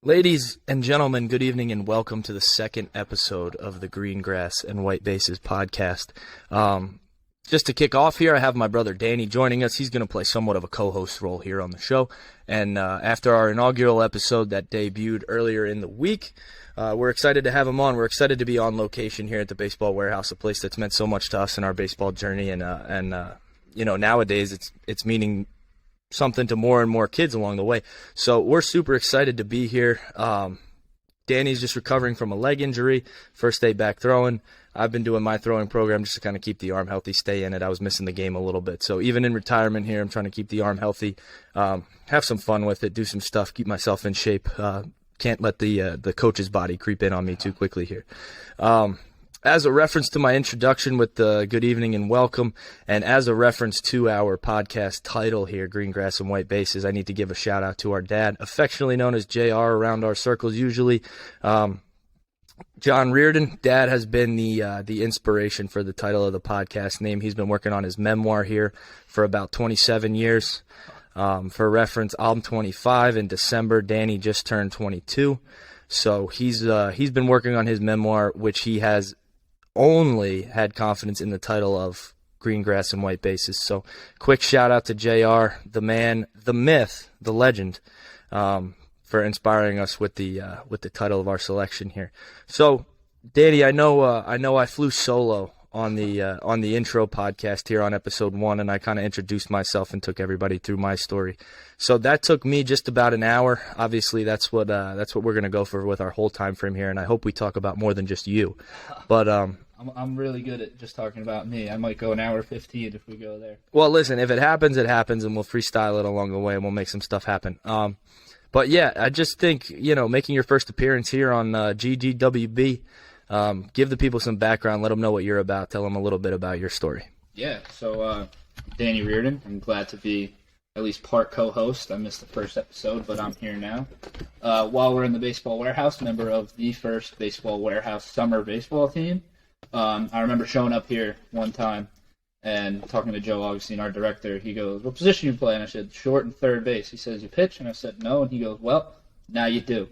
Ladies and gentlemen, good evening and welcome to the second episode of the Green Grass and White Bases podcast. Just to kick off here, I have my brother Danny joining us. He's going to play somewhat of a co-host role here on the show. And after our inaugural episode that debuted earlier in the week, we're excited to have him on. We're excited to be on location here at the Baseball Warehouse, a place that's meant so much to us in our baseball journey. And nowadays it's meaning something to more and more kids along the way. So we're super excited to be here. Danny's just recovering from a leg injury, first day back throwing. I've been doing my throwing program just to kind of keep the arm healthy, stay in it. I was missing the game a little bit. So even in retirement here, I'm trying to keep the arm healthy, have some fun with it, do some stuff, keep myself in shape. Can't let the coach's body creep in on me too quickly here. As a reference to my introduction with the good evening and welcome, and as a reference to our podcast title here, Green Grass and White Bases, I need to give a shout out to our dad, affectionately known as JR around our circles usually. John Reardon, Dad has been the inspiration for the title of the podcast name. He's been working on his memoir here for about 27 years. For reference, I'm 25 in December. Danny just turned 22. So he's been working on his memoir, which he has only had confidence in the title of Green Grass and White Bases. So quick shout out to JR, the man, the myth, the legend, for inspiring us with the title of our selection here. So Danny, I know I flew solo on the intro podcast here on episode 1, and I kind of introduced myself and took everybody through my story. So that took me just about an hour. Obviously, that's what we're gonna go for with our whole time frame here, and I hope we talk about more than just you. But I'm really good at just talking about me. I might go an hour 15 if we go there. Well, listen, if it happens, it happens, and we'll freestyle it along the way, and we'll make some stuff happen. But yeah, I just think, making your first appearance here on GGWB, give the people some background, let them know what you're about, tell them a little bit about your story. Yeah, so Danny Reardon, I'm glad to be at least part co-host. I missed the first episode, but I'm here now. While we're in the Baseball Warehouse, member of the first Baseball Warehouse summer baseball team. I remember showing up here one time and talking to Joe Augustine, our director. He goes, "What position you play?" And I said, "Short and third base." He says, "You pitch?" And I said, "No." And he goes, "Well, now you do."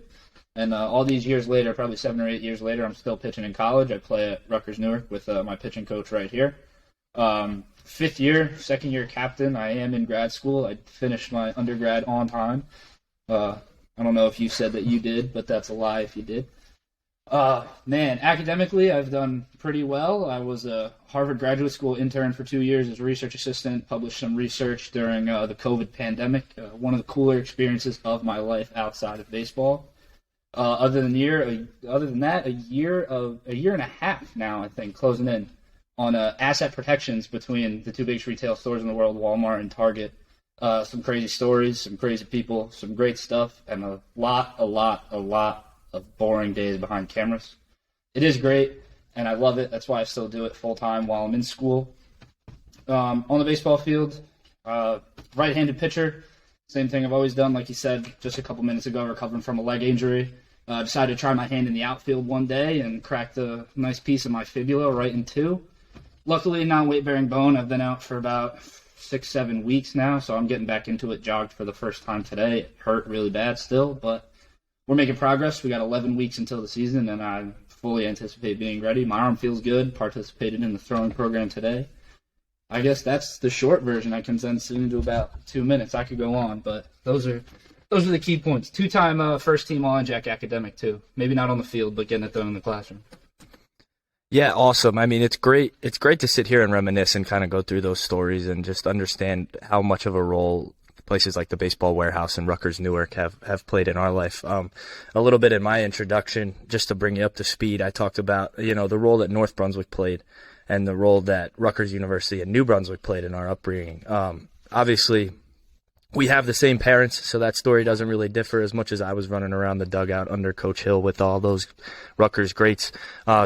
And all these years later, probably 7 or 8 years later, I'm still pitching in college. I play at Rutgers Newark with my pitching coach right here. 5th year, 2nd year captain. I am in grad school. I finished my undergrad on time. I don't know if you said that you did, but that's a lie if you did. Academically, I've done pretty well. I was a Harvard Graduate School intern for 2 years as a research assistant, published some research during the COVID pandemic, one of the cooler experiences of my life outside of baseball. Other than that, a year and a half now, I think, closing in on asset protections between the two biggest retail stores in the world, Walmart and Target. Some crazy stories, some crazy people, some great stuff, and a lot of boring days behind cameras. It is great, and I love it. That's why I still do it full time while I'm in school. On the baseball field, right-handed pitcher, same thing I've always done. Like you said just a couple minutes ago, recovering from a leg injury. Decided to try my hand in the outfield one day and cracked a nice piece of my fibula right in two. Luckily, non-weight-bearing bone. I've been out for about 6-7 weeks now, so I'm getting back into it. Jogged for the first time today. It hurt really bad still, but we're making progress. We got 11 weeks until the season, and I fully anticipate being ready. My arm feels good. Participated in the throwing program today. I guess that's the short version. I condensed it into about 2 minutes. I could go on, but those are the key points. 2-time first-team All-NJAC academic, too. Maybe not on the field, but getting it done in the classroom. Yeah, awesome. I mean, it's great. It's great to sit here and reminisce and kind of go through those stories and just understand how much of a role places like the Baseball Warehouse and Rutgers Newark have played in our life. A little bit in my introduction, just to bring you up to speed, I talked about, the role that North Brunswick played and the role that Rutgers University and New Brunswick played in our upbringing. Obviously, we have the same parents, so that story doesn't really differ as much as I was running around the dugout under Coach Hill with all those Rutgers greats.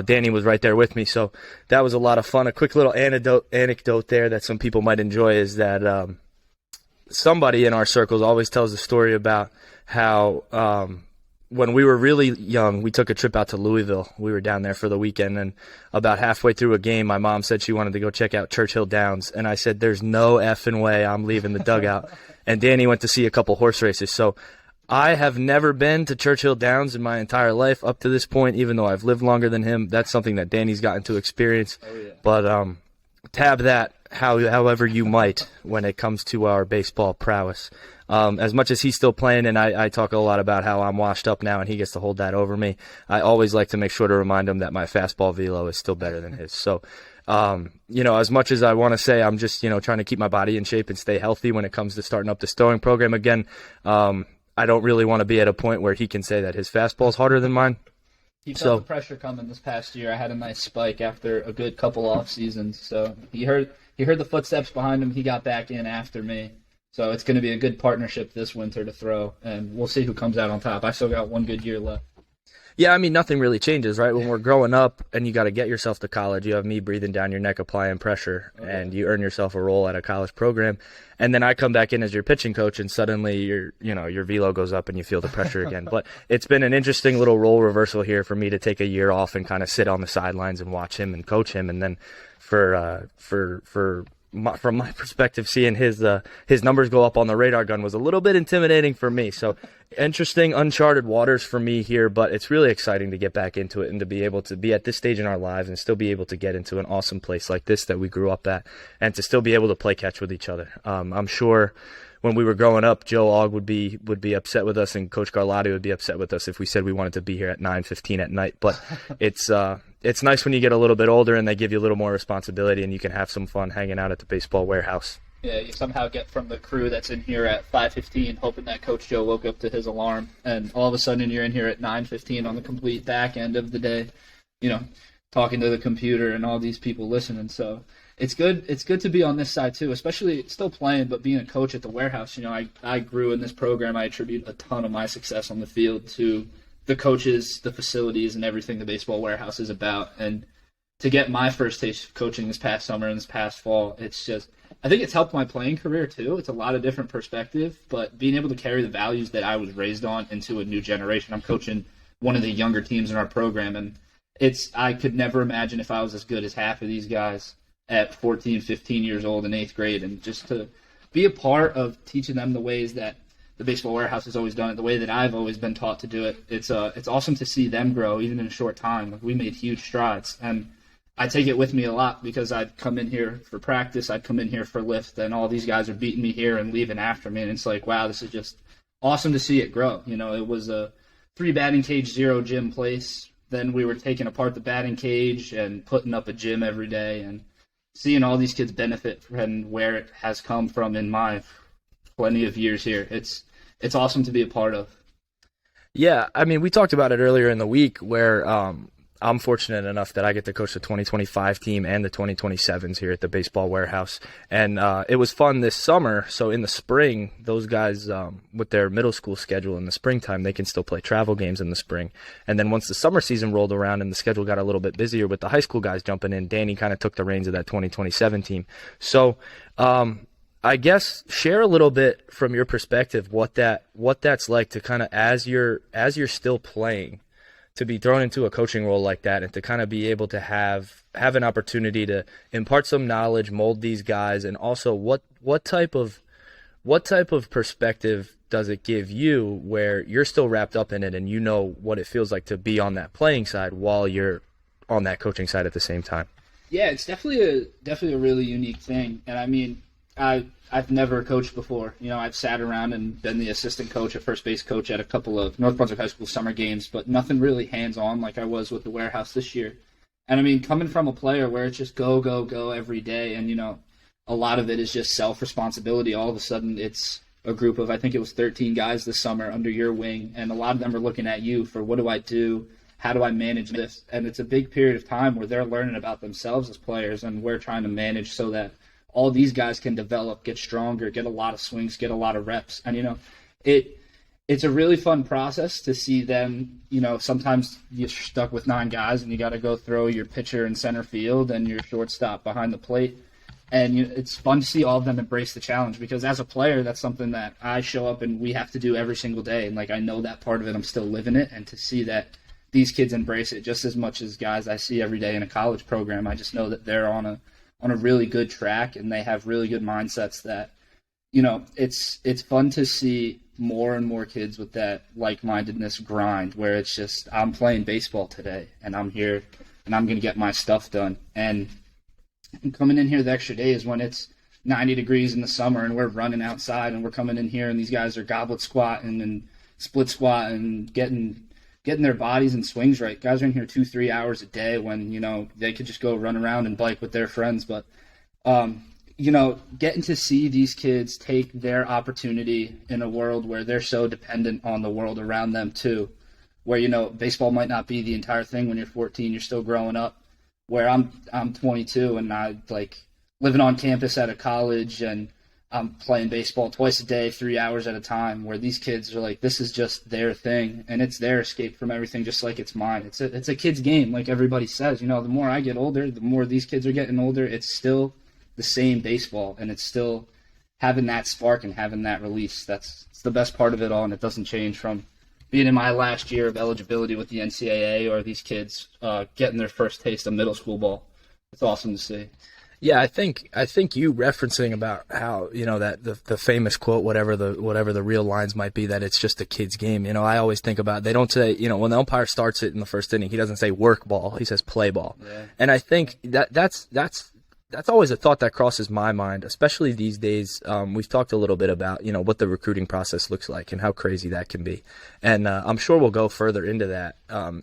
Danny was right there with me, so that was a lot of fun. A quick little anecdote there that some people might enjoy is that somebody in our circles always tells the story about how when we were really young, we took a trip out to Louisville. We were down there for the weekend, and about halfway through a game, my mom said she wanted to go check out Churchill Downs, and I said, "There's no effing way I'm leaving the dugout." And Danny went to see a couple horse races. So I have never been to Churchill Downs in my entire life up to this point, even though I've lived longer than him. That's something that Danny's gotten to experience. Oh, yeah. But tab that however you might when it comes to our baseball prowess. As much as he's still playing, and I talk a lot about how I'm washed up now and he gets to hold that over me, I always like to make sure to remind him that my fastball velo is still better than his. So, as much as I want to say I'm just, trying to keep my body in shape and stay healthy when it comes to starting up the throwing program again, I don't really want to be at a point where he can say that his fastball's harder than mine. He felt the pressure coming this past year. I had a nice spike after a good couple off seasons. So he heard the footsteps behind him. He got back in after me. So it's going to be a good partnership this winter to throw, and we'll see who comes out on top. I still got one good year left. Yeah, I mean, nothing really changes, right? When we're growing up and you got to get yourself to college, you have me breathing down your neck, applying pressure, and you earn yourself a role at a college program. And then I come back in as your pitching coach, and suddenly your velo goes up and you feel the pressure again. But it's been an interesting little role reversal here for me to take a year off and kind of sit on the sidelines and watch him and coach him. And then from my perspective, seeing his numbers go up on the radar gun was a little bit intimidating for me. So interesting, uncharted waters for me here, but it's really exciting to get back into it and to be able to be at this stage in our lives and still be able to get into an awesome place like this that we grew up at and to still be able to play catch with each other. I'm sure when we were growing up, Joe Ogg would be upset with us and Coach Garlotti would be upset with us if we said we wanted to be here at 9:15 at night. But it's nice when you get a little bit older and they give you a little more responsibility and you can have some fun hanging out at the baseball warehouse. Yeah, you somehow get from the crew that's in here at 5:15, hoping that Coach Joe woke up to his alarm, and all of a sudden you're in here at 9:15 on the complete back end of the day, talking to the computer and all these people listening. So it's good. It's good to be on this side too, especially still playing, but being a coach at the warehouse. I grew in this program. I attribute a ton of my success on the field to the coaches, the facilities, and everything the baseball warehouse is about. And to get my first taste of coaching this past summer and this past fall, I think it's helped my playing career too. It's a lot of different perspective, but being able to carry the values that I was raised on into a new generation. I'm coaching one of the younger teams in our program, and I could never imagine if I was as good as half of these guys at 14, 15 years old in 8th grade, and just to be a part of teaching them the ways that the baseball warehouse has always done it, the way that I've always been taught to do it. It's awesome to see them grow, even in a short time. We made huge strides, and I take it with me a lot because I'd come in here for practice, I'd come in here for lift, and all these guys are beating me here and leaving after me, and it's like, wow, this is just awesome to see it grow. It was a 3 batting cage, 0 gym place. Then we were taking apart the batting cage and putting up a gym every day, and seeing all these kids benefit from where it has come from in my plenty of years here. It's awesome to be a part of. Yeah, I mean, we talked about it earlier in the week where I'm fortunate enough that I get to coach the 2025 team and the 2027s here at the baseball warehouse. And it was fun this summer. So in the spring, those guys with their middle school schedule in the springtime, they can still play travel games in the spring. And then once the summer season rolled around and the schedule got a little bit busier with the high school guys jumping in, Danny kind of took the reins of that 2027 team. So I guess share a little bit from your perspective what that's like to kind of as you're still playing, to be thrown into a coaching role like that and to kind of be able to have an opportunity to impart some knowledge, mold these guys, and also what type of perspective does it give you where you're still wrapped up in it and you know what it feels like to be on that playing side while you're on that coaching side at the same time? Yeah, it's definitely a really unique thing. And I mean, I've never coached before. I've sat around and been the assistant coach, a first base coach at a couple of North Brunswick High School summer games, but nothing really hands-on like I was with the warehouse this year. And I mean, coming from a player where it's just go, go, go every day, and a lot of it is just self-responsibility. All of a sudden, it's a group of, I think it was 13 guys this summer under your wing, and a lot of them are looking at you for what do I do, how do I manage this? And it's a big period of time where they're learning about themselves as players, and we're trying to manage so that all these guys can develop, get stronger, get a lot of swings, get a lot of reps. And, it's a really fun process to see them. Sometimes you're stuck with 9 guys and you got to go throw your pitcher in center field and your shortstop behind the plate. And it's fun to see all of them embrace the challenge because as a player, that's something that I show up and we have to do every single day. And, I know that part of it. I'm still living it. And to see that these kids embrace it just as much as guys I see every day in a college program, I just know that they're on a really good track and they have really good mindsets that, it's fun to see more and more kids with that like-mindedness grind where it's just, I'm playing baseball today and I'm here and I'm going to get my stuff done. And coming in here the extra day is when it's 90 degrees in the summer and we're running outside and we're coming in here and these guys are goblet squatting and split squat and getting their bodies and swings right. Guys are in here 2-3 hours a day when, they could just go run around and bike with their friends. But, getting to see these kids take their opportunity in a world where they're so dependent on the world around them too, where, baseball might not be the entire thing when you're 14, you're still growing up, where I'm 22 and I living on campus at a college and I'm playing baseball twice a day, 3 hours at a time, where these kids are this is just their thing and it's their escape from everything just like it's mine. It's a kid's game, like everybody says. The more I get older, the more these kids are getting older, it's still the same baseball and it's still having that spark and having that release. It's the best part of it all, and it doesn't change from being in my last year of eligibility with the NCAA or these kids getting their first taste of middle school ball. It's awesome to see. Yeah, I think you referencing about how, that the famous quote, whatever the real lines might be, that it's just a kid's game. I always think about, they don't say, when the umpire starts it in the first inning, he doesn't say work ball, he says play ball. Yeah. And I think that's always a thought that crosses my mind, especially these days. We've talked a little bit about, what the recruiting process looks like and how crazy that can be. And I'm sure we'll go further into that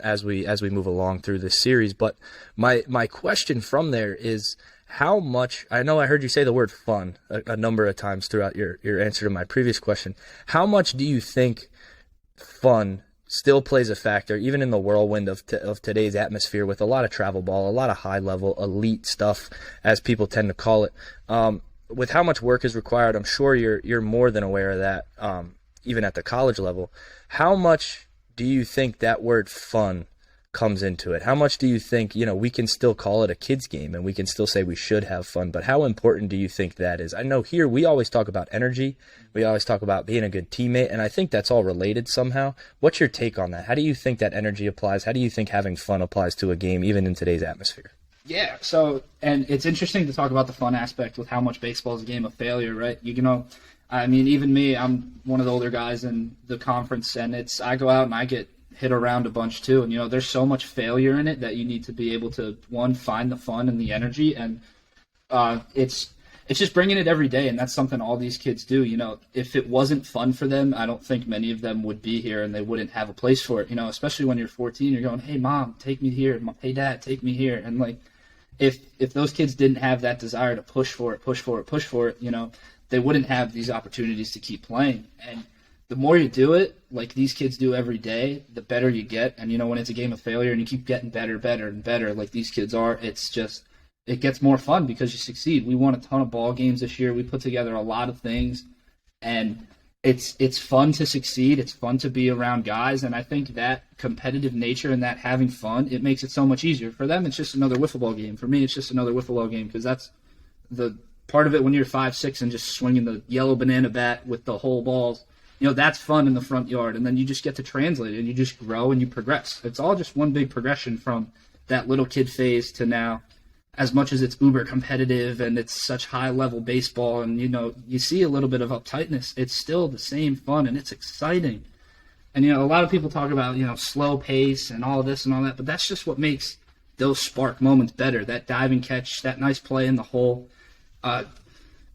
as we move along through this series. But my question from there is, how much, I know I heard you say the word fun a number of times throughout your answer to my previous question. How much do you think fun still plays a factor, even in the whirlwind of today's atmosphere with a lot of travel ball, a lot of high-level elite stuff, as people tend to call it? With how much work is required, I'm sure you're more than aware of that, even at the college level. How much do you think that word fun comes into it? How much do you think, we can still call it a kid's game and we can still say we should have fun, but how important do you think that is? I know here we always talk about energy. We always talk about being a good teammate, and I think that's all related somehow. What's your take on that? How do you think that energy applies? How do you think having fun applies to a game, even in today's atmosphere? Yeah, and it's interesting to talk about the fun aspect with how much baseball is a game of failure, right? Even me, I'm one of the older guys in the conference, and I go out and I get hit around a bunch too, and there's so much failure in it that you need to be able to, one, find the fun and the energy, and it's just bringing it every day, and that's something all these kids do. If it wasn't fun for them, I don't think many of them would be here and they wouldn't have a place for it. Especially when you're 14, you're going, hey mom, take me here, hey dad, take me here, and if those kids didn't have that desire to push for it, they wouldn't have these opportunities to keep playing. And the more you do it, like these kids do every day, the better you get. And, when it's a game of failure and you keep getting better and better, like these kids are, it gets more fun because you succeed. We won a ton of ball games this year. We put together a lot of things, and it's fun to succeed. It's fun to be around guys. And I think that competitive nature and that having fun, it makes it so much easier. For them, it's just another wiffle ball game. For me, it's just another wiffle ball game because that's the part of it when you're 5'6" and just swinging the yellow banana bat with the whole balls. That's fun in the front yard, and then you just get to translate it, and you just grow and you progress. It's all just one big progression from that little kid phase to now, as much as it's uber competitive and it's such high-level baseball and, you see a little bit of uptightness, it's still the same fun, and it's exciting. And, a lot of people talk about, slow pace and all this and all that, but that's just what makes those spark moments better, that diving catch, that nice play in the hole.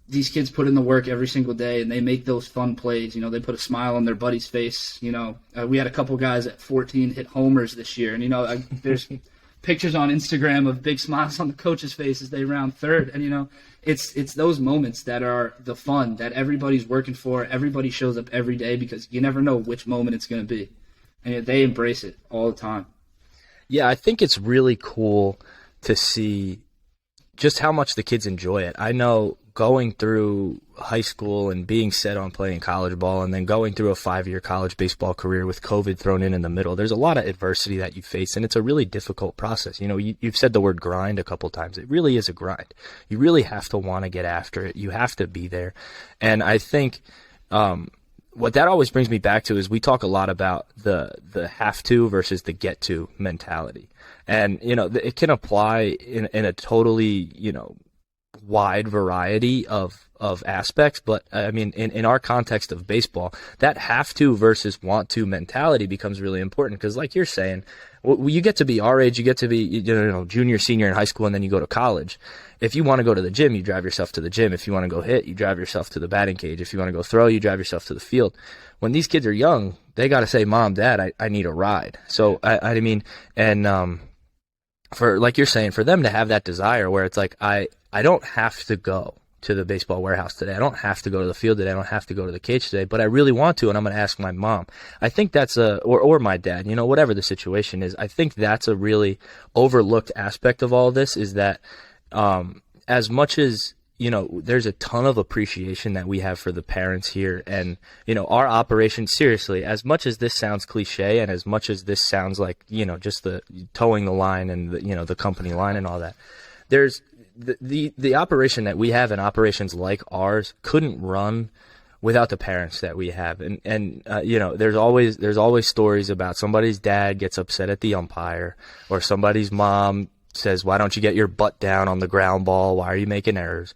These kids put in the work every single day, and they make those fun plays. They put a smile on their buddy's face. We had a couple guys at 14 hit homers this year, and, there's pictures on Instagram of big smiles on the coach's face as they round third. And, it's those moments that are the fun that everybody's working for. Everybody shows up every day because you never know which moment it's going to be. And they embrace it all the time. Yeah, I think it's really cool to see just how much the kids enjoy it. I know going through high school and being set on playing college ball and then going through a 5-year college baseball career with COVID thrown in the middle, there's a lot of adversity that you face, and it's a really difficult process. You've said the word grind a couple times. It really is a grind. You really have to want to get after it. You have to be there. And I think what that always brings me back to is we talk a lot about the have to versus the get to mentality. And, it can apply in a totally, wide variety of aspects, but I mean, in our context of baseball, that have to versus want to mentality becomes really important because, like you're saying, you get to be our age, you get to be junior, senior in high school, and then you go to college. If you want to go to the gym, you drive yourself to the gym. If you want to go hit, you drive yourself to the batting cage. If you want to go throw, you drive yourself to the field. When these kids are young, they got to say, Mom, Dad, I need a ride. So I mean, and for, like you're saying, for them to have that desire where it's like, I don't have to go to the baseball warehouse today. I don't have to go to the field today. I don't have to go to the cage today, but I really want to, and I'm going to ask my mom. I think that's or my dad, whatever the situation is. I think that's a really overlooked aspect of all this is that, as much as, there's a ton of appreciation that we have for the parents here and, our operation, seriously, as much as this sounds cliche and as much as this sounds like, just the towing the line and the company line and all that, there's the operation that we have and operations like ours couldn't run without the parents that we have. And there's always stories about somebody's dad gets upset at the umpire or somebody's mom says, why don't you get your butt down on the ground ball? Why are you making errors?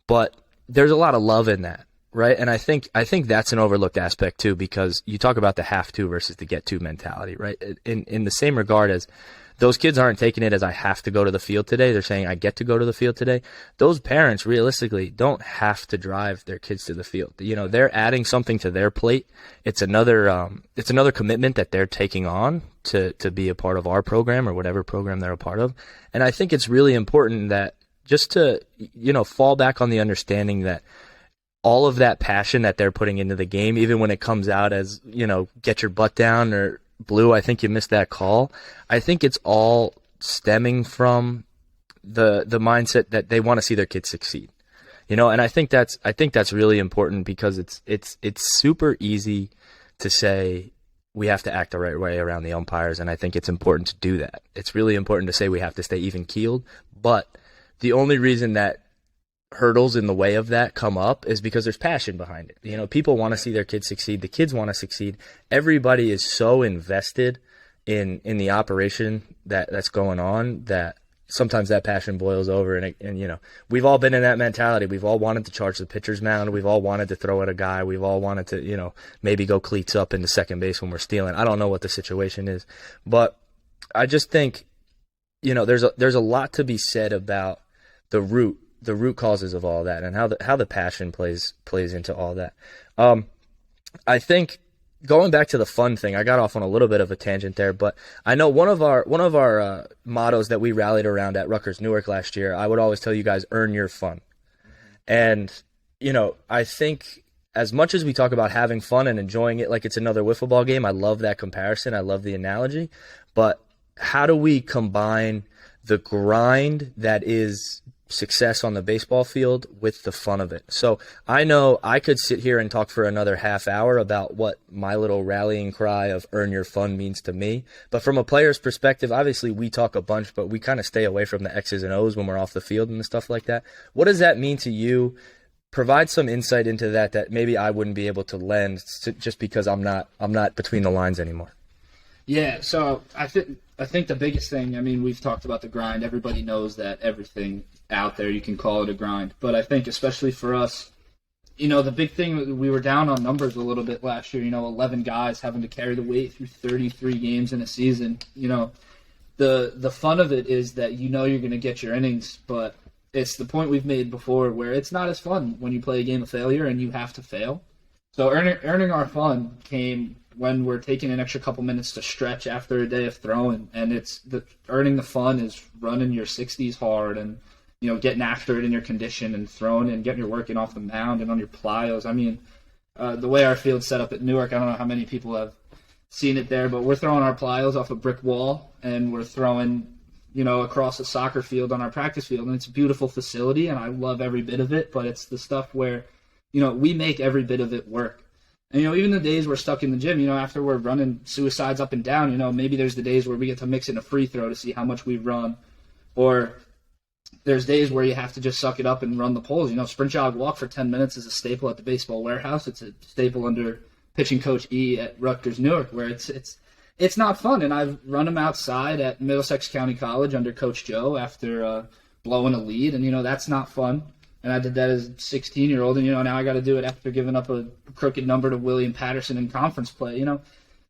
But there's a lot of love in that, right? And I think that's an overlooked aspect too, because you talk about the have to versus the get to mentality, right? In the same regard as those kids aren't taking it as I have to go to the field today. They're saying I get to go to the field today. Those parents realistically don't have to drive their kids to the field. They're adding something to their plate. It's another commitment that they're taking on to be a part of our program or whatever program they're a part of. And I think it's really important that just to, fall back on the understanding that all of that passion that they're putting into the game, even when it comes out as, get your butt down or Blue, I think you missed that call. I think it's all stemming from the mindset that they want to see their kids succeed. And I think that's really important because it's super easy to say we have to act the right way around the umpires, and I think it's important to do that. It's really important to say we have to stay even keeled, but the only reason that hurdles in the way of that come up is because there's passion behind it. People want to see their kids succeed. The kids want to succeed. Everybody is so invested in the operation that's going on that sometimes that passion boils over. And we've all been in that mentality. We've all wanted to charge the pitcher's mound. We've all wanted to throw at a guy. We've all wanted to, maybe go cleats up into second base when we're stealing. I don't know what the situation is, but I just think, there's a lot to be said about the root causes of all that and how the passion plays into all that. I think going back to the fun thing, I got off on a little bit of a tangent there, but I know one of our mottos that we rallied around at Rutgers Newark last year, I would always tell you guys, earn your fun. And, I think as much as we talk about having fun and enjoying it like it's another wiffle ball game, I love that comparison. I love the analogy, but how do we combine the grind that is success on the baseball field with the fun of it? So I know I could sit here and talk for another half hour about what my little rallying cry of earn your fun means to me. But from a player's perspective, obviously we talk a bunch, but we kind of stay away from the X's and O's when we're off the field and stuff like that. What does that mean to you? Provide some insight into that maybe I wouldn't be able to lend just because I'm not between the lines anymore. Yeah, so I think the biggest thing, we've talked about the grind. Everybody knows that everything out there, you can call it a grind. But I think especially for us, the big thing, we were down on numbers a little bit last year, 11 guys having to carry the weight through 33 games in a season. The fun of it is that you're going to get your innings, but it's the point we've made before where it's not as fun when you play a game of failure and you have to fail. So earning our fun came when we're taking an extra couple minutes to stretch after a day of throwing, and earning the fun is running your 60s hard and getting after it in your condition and throwing and getting your work in off the mound and on your plyos. The way our field's set up at Newark, I don't know how many people have seen it there, but we're throwing our plyos off a brick wall and we're throwing across a soccer field on our practice field, and it's a beautiful facility and I love every bit of it, but it's the stuff where we make every bit of it work. And, even the days we're stuck in the gym, after we're running suicides up and down, maybe there's the days where we get to mix in a free throw to see how much we run. Or there's days where you have to just suck it up and run the poles. Sprint jog walk for 10 minutes is a staple at the baseball warehouse. It's a staple under pitching coach E at Rutgers Newark, where it's not fun. And I've run them outside at Middlesex County College under Coach Joe after blowing a lead, and that's not fun. And I did that as a 16-year-old, and now I got to do it after giving up a crooked number to William Patterson in conference play.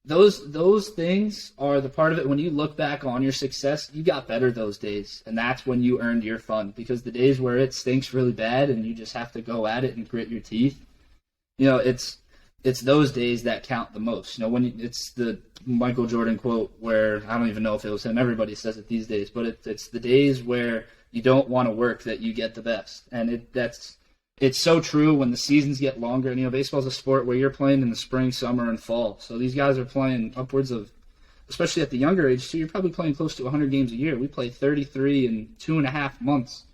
Those things are the part of it. When you look back on your success, you got better those days, and that's when you earned your fun. Because the days where it stinks really bad and you just have to go at it and grit your teeth, it's those days that count the most. It's the Michael Jordan quote where, I don't even know if it was him, everybody says it these days, but it's the days where you don't want to work that you get the best. And it's so true when the seasons get longer. And baseball's a sport where you're playing in the spring, summer, and fall. So these guys are playing upwards of, especially at the younger age too, you're probably playing close to 100 games a year. We play 33 in 2.5 months.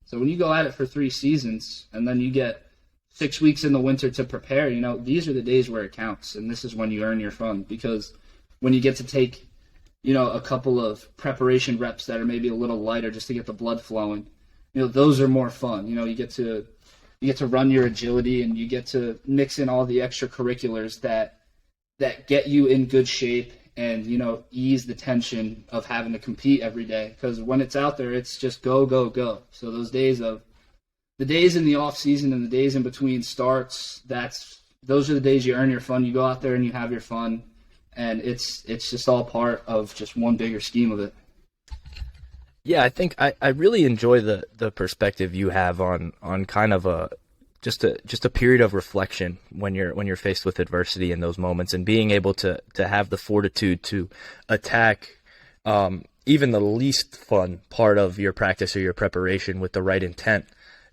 So when you go at it for 3 seasons and then you get 6 weeks in the winter to prepare, these are the days where it counts. And this is when you earn your fun, because when you get to take, a couple of preparation reps that are maybe a little lighter just to get the blood flowing, those are more fun. You get to run your agility, and you get to mix in all the extracurriculars that get you in good shape and, ease the tension of having to compete every day. Because when it's out there, it's just go, go, go. So the days in the off season and the days in between starts, those are the days you earn your fun. You go out there and you have your fun, and it's just all part of just one bigger scheme of it. Yeah, I think I really enjoy the perspective you have on kind of just a period of reflection when you're faced with adversity in those moments, and being able to have the fortitude to attack even the least fun part of your practice or your preparation with the right intent,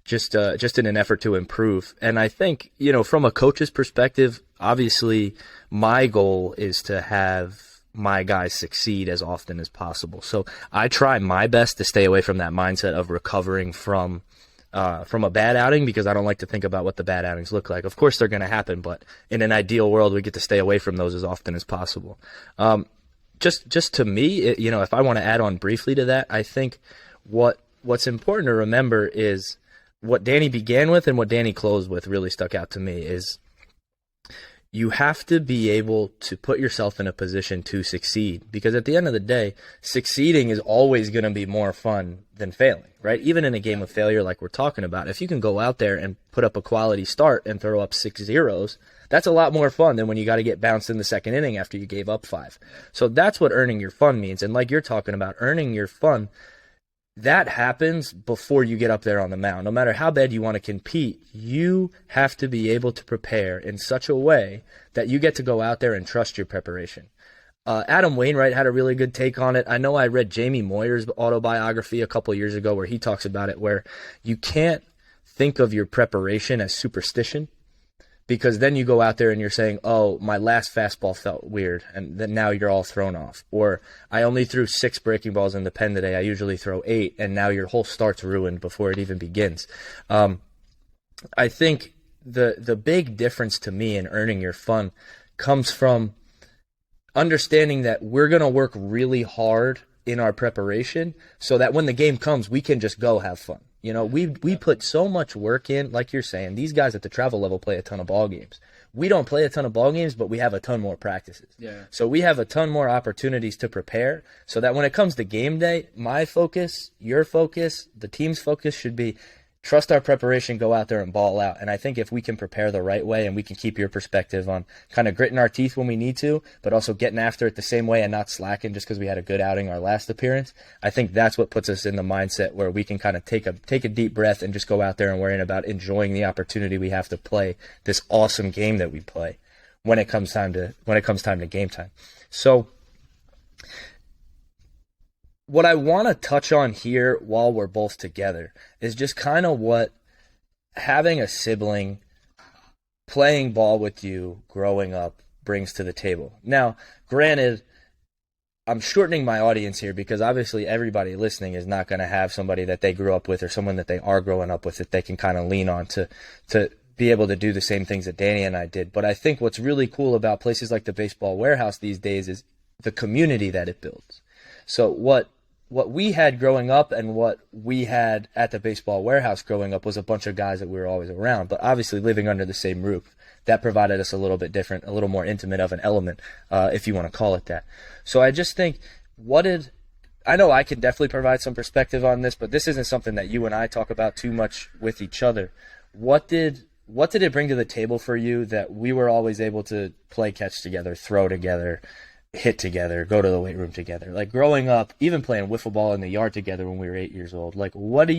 just in an effort to improve. And I think, from a coach's perspective, obviously my goal is to have my guys succeed as often as possible. So I try my best to stay away from that mindset of recovering from a bad outing, because I don't like to think about what the bad outings look like. Of course they're going to happen, but in an ideal world, we get to stay away from those as often as possible. Just to me, if I want to add on briefly to that, I think what's important to remember is what Danny began with and what Danny closed with really stuck out to me is you have to be able to put yourself in a position to succeed, because at the end of the day, succeeding is always going to be more fun than failing, right? Even in a game of failure like we're talking about, if you can go out there and put up a quality start and throw up 6 zeros, that's a lot more fun than when you got to get bounced in the second inning after you gave up 5. So that's what earning your fun means. And like you're talking about, earning your fun, that happens before you get up there on the mound. No matter how bad you want to compete, you have to be able to prepare in such a way that you get to go out there and trust your preparation. Adam Wainwright had a really good take on it. I know I read Jamie Moyer's autobiography a couple years ago where he talks about it, where you can't think of your preparation as superstition, because then you go out there and you're saying, oh, my last fastball felt weird, and then now you're all thrown off. Or I only threw 6 breaking balls in the pen today. I usually throw 8, and now your whole start's ruined before it even begins. I think the big difference to me in earning your fun comes from understanding that we're going to work really hard in our preparation so that when the game comes, we can just go have fun. We put so much work in, like you're saying. These guys at the travel level play a ton of ball games. We don't play a ton of ball games, but we have a ton more practices. Yeah. So we have a ton more opportunities to prepare, so that when it comes to game day, my focus, your focus, the team's focus should be trust our preparation, go out there and ball out. And I think if we can prepare the right way, and we can keep your perspective on kind of gritting our teeth when we need to, but also getting after it the same way and not slacking just because we had a good outing our last appearance, I think that's what puts us in the mindset where we can kind of take a deep breath and just go out there and worrying about enjoying the opportunity we have to play this awesome game that we play when it comes time to game time. So what I want to touch on here while we're both together is just kind of what having a sibling playing ball with you growing up brings to the table. Now, granted, I'm shortening my audience here because obviously everybody listening is not going to have somebody that they grew up with or someone that they are growing up with that they can kind of lean on to be able to do the same things that Danny and I did. But I think what's really cool about places like the Baseball Warehouse these days is the community that it builds. So what we had growing up and what we had at the Baseball Warehouse growing up was a bunch of guys that we were always around, but obviously living under the same roof. That provided us a little bit different, a little more intimate of an element, if you want to call it that. So I just think, what did I know I can definitely provide some perspective on this, but this isn't something that you and I talk about too much with each other. What did it bring to the table for you that we were always able to play catch together, throw together, hit together, go to the weight room together? Like growing up, even playing wiffle ball in the yard together when we were 8 years old. Like, what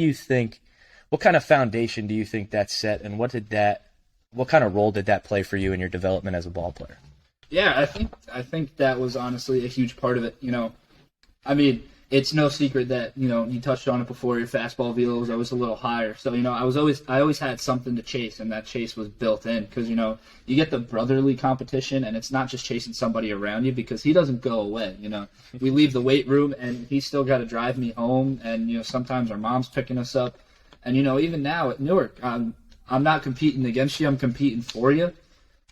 kind of foundation do you think that set, and what kind of role did that play for you in your development as a ball player? Yeah, I think that was honestly a huge part of it. I mean, it's no secret that, you touched on it before, your fastball velo was always a little higher. So, I always had something to chase, and that chase was built in because, you get the brotherly competition, and it's not just chasing somebody around you because he doesn't go away. We leave the weight room, and he's still got to drive me home, and, sometimes our mom's picking us up. And, even now at Newark, I'm not competing against you, I'm competing for you.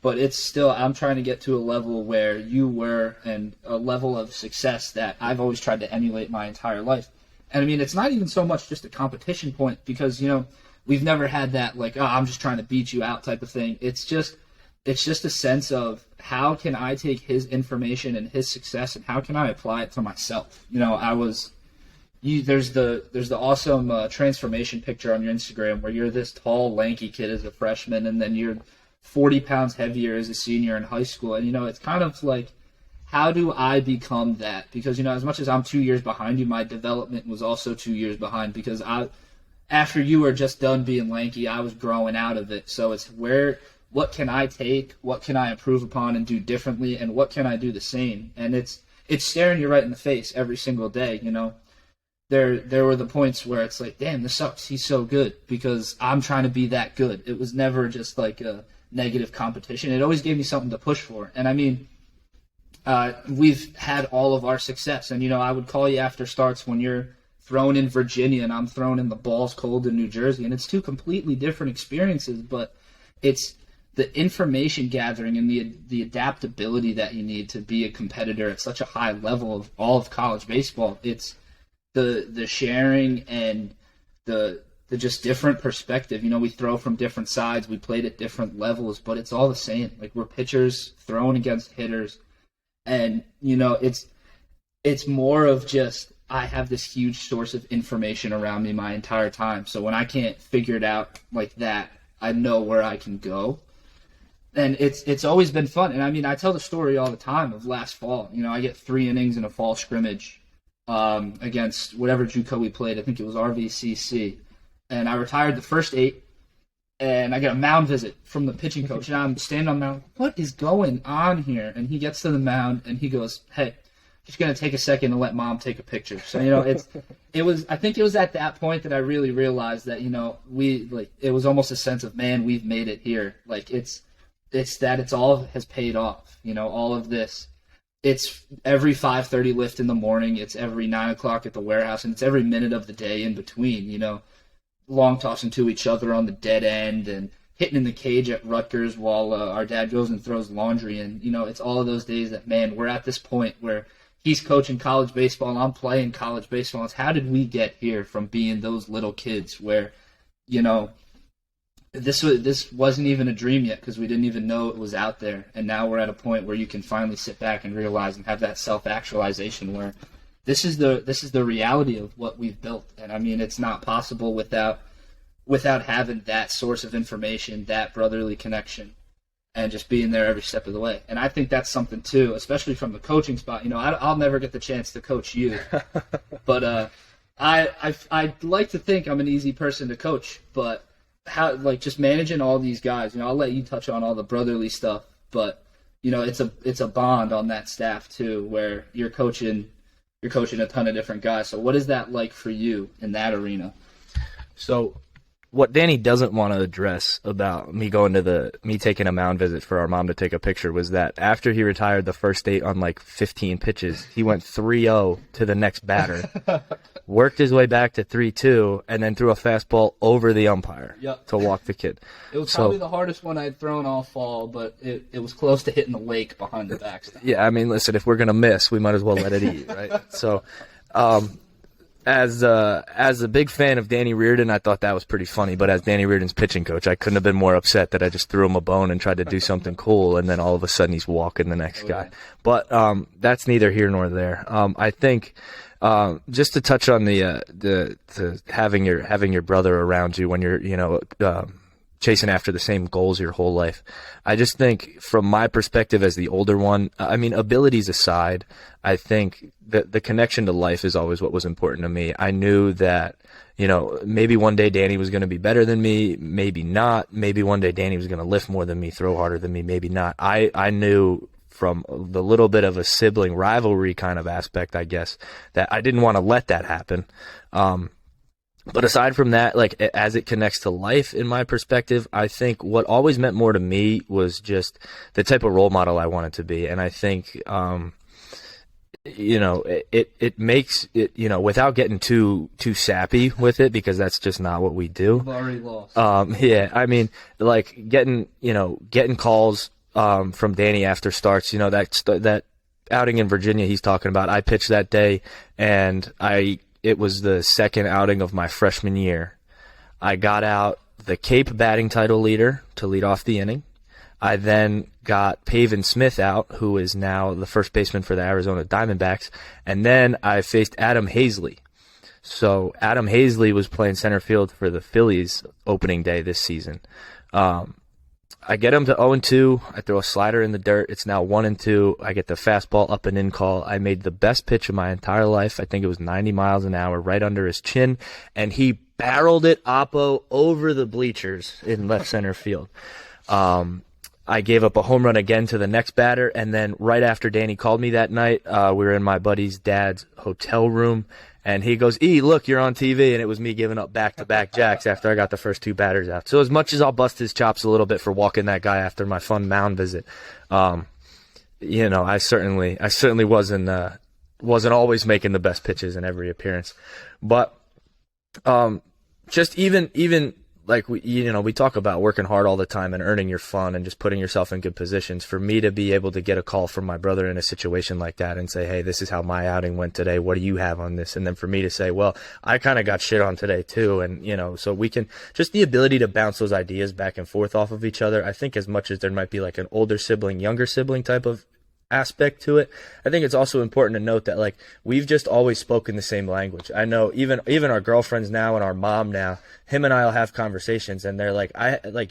But it's still, I'm trying to get to a level where you were, and a level of success that I've always tried to emulate my entire life. And I mean, it's not even so much just a competition point because, we've never had that like, oh, I'm just trying to beat you out type of thing. It's just a sense of how can I take his information and his success and how can I apply it to myself? There's the awesome transformation picture on your Instagram where you're this tall, lanky kid as a freshman, and then you're 40 pounds heavier as a senior in high school. And, it's kind of like, how do I become that? Because, as much as I'm 2 years behind you, my development was also 2 years behind because after you were just done being lanky, I was growing out of it. So it's what can I take? What can I improve upon and do differently? And what can I do the same? And it's staring you right in the face every single day, There were the points where it's like, damn, this sucks. He's so good because I'm trying to be that good. It was never just like a negative competition. It always gave me something to push for. And I mean, we've had all of our success. And, I would call you after starts when you're thrown in Virginia and I'm thrown in the balls cold in New Jersey. And it's two completely different experiences, but it's the information gathering and the adaptability that you need to be a competitor at such a high level of all of college baseball. It's the sharing and the just different perspective. We throw from different sides. We played at different levels, but it's all the same. Like, we're pitchers throwing against hitters. And, it's more of just, I have this huge source of information around me my entire time. So when I can't figure it out like that, I know where I can go. And it's always been fun. And I mean, I tell the story all the time of last fall. I get 3 innings in a fall scrimmage against whatever JUCO we played. I think it was RVCC. And I retired the first 8, and I get a mound visit from the pitching coach. And I'm standing on the mound, what is going on here? And he gets to the mound, and he goes, hey, just going to take a second and let Mom take a picture. So, I think it was at that point that I really realized that, it was almost a sense of, man, we've made it here. Like, it's all has paid off, all of this. It's every 5:30 lift in the morning. It's every 9 o'clock at the warehouse, and it's every minute of the day in between, long tossing to each other on the dead end and hitting in the cage at Rutgers while our dad goes and throws laundry. And, it's all of those days that, man, we're at this point where he's coaching college baseball and I'm playing college baseball. It's how did we get here from being those little kids where, this wasn't even a dream yet because we didn't even know it was out there. And now we're at a point where you can finally sit back and realize and have that self-actualization where this is the reality of what we've built. And I mean, it's not possible without having that source of information, that brotherly connection, and just being there every step of the way. And I think that's something too, especially from the coaching spot. I'll never get the chance to coach you, but I like to think I'm an easy person to coach. But how, like, just managing all these guys, I'll let you touch on all the brotherly stuff, but it's a bond on that staff too, where you're coaching a ton of different guys. So what is that like for you in that arena? So what Danny doesn't want to address about me taking a mound visit for our mom to take a picture was that after he retired the first 8 on like 15 pitches, he went 3-0 to the next batter, worked his way back to 3-2, and then threw a fastball over the umpire to walk the kid. It was probably the hardest one I'd thrown all fall, but it was close to hitting the lake behind the backstop. Yeah, I mean, listen, if we're going to miss, we might as well let it eat, right? So, as a big fan of Danny Reardon, I thought that was pretty funny. But as Danny Reardon's pitching coach, I couldn't have been more upset that I just threw him a bone and tried to do something cool, and then all of a sudden he's walking the next guy. But that's neither here nor there. I think just to touch on the having your brother around you when you're chasing after the same goals your whole life. I just think from my perspective as the older one, I mean, abilities aside, I think that the connection to life is always what was important to me. I knew that, maybe one day Danny was going to be better than me, maybe not. Maybe one day Danny was going to lift more than me, throw harder than me, maybe not. I knew from the little bit of a sibling rivalry kind of aspect, I guess, that I didn't want to let that happen. But aside from that, like as it connects to life, in my perspective, I think what always meant more to me was just the type of role model I wanted to be. And I think, it makes it, without getting too sappy with it, because that's just not what we do. I've already lost. Yeah, I mean, like getting calls from Danny after starts, that outing in Virginia he's talking about. I pitched that day, and it was the second outing of my freshman year. I got out the Cape batting title leader to lead off the inning. I then got Pavin Smith out, who is now the first baseman for the Arizona Diamondbacks. And then I faced Adam Hazley. So Adam Hazley was playing center field for the Phillies opening day this season. I get him to 0-2. I throw a slider in the dirt. It's now 1-2. I get the fastball up and in call. I made the best pitch of my entire life. I think it was 90 miles an hour right under his chin, and he barreled it oppo over the bleachers in left center field. I gave up a home run again to the next batter, and then right after Danny called me that night, we were in my buddy's dad's hotel room, and he goes, look, you're on TV, and it was me giving up back-to-back jacks after I got the first two batters out. So as much as I'll bust his chops a little bit for walking that guy after my fun mound visit, I certainly wasn't always making the best pitches in every appearance. But just even like we talk about working hard all the time and earning your fun and just putting yourself in good positions. For me to be able to get a call from my brother in a situation like that and say, hey, this is how my outing went today. What do you have on this? And then for me to say, well, I kind of got shit on today too. And, so we can just the ability to bounce those ideas back and forth off of each other. I think as much as there might be like an older sibling, younger sibling type of aspect to it, I think it's also important to note that like we've just always spoken the same language. I know even our girlfriends now and our mom now, him and I'll have conversations and they're like,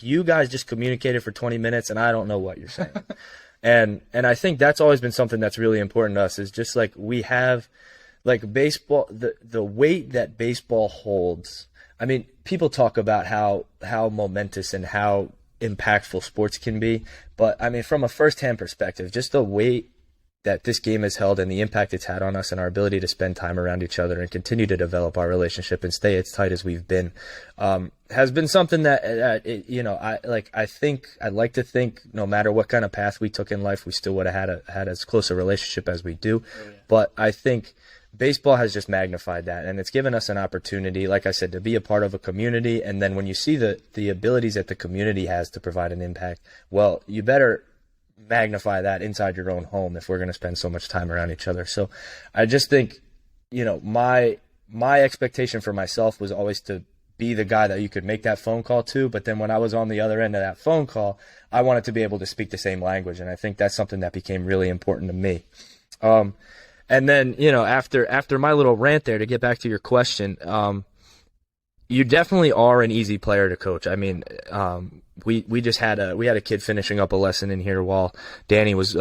you guys just communicated for 20 minutes and I don't know what you're saying. and I think that's always been something that's really important to us, is just like we have like baseball, the weight that baseball holds. I mean, people talk about how momentous and how impactful sports can be, but I mean, from a first-hand perspective, just the weight that this game has held and the impact it's had on us and our ability to spend time around each other and continue to develop our relationship and stay as tight as we've been has been something that I'd like to think no matter what kind of path we took in life, we still would have had as close a relationship as we do. Oh, yeah. But I think baseball has just magnified that, and it's given us an opportunity, like I said, to be a part of a community. And then when you see the abilities that the community has to provide an impact, well, you better magnify that inside your own home if we're going to spend so much time around each other. So I just think, my expectation for myself was always to be the guy that you could make that phone call to. But then when I was on the other end of that phone call, I wanted to be able to speak the same language. And I think that's something that became really important to me. And then, after my little rant there, to get back to your question, you definitely are an easy player to coach. I mean, we just had a kid finishing up a lesson in here while Danny was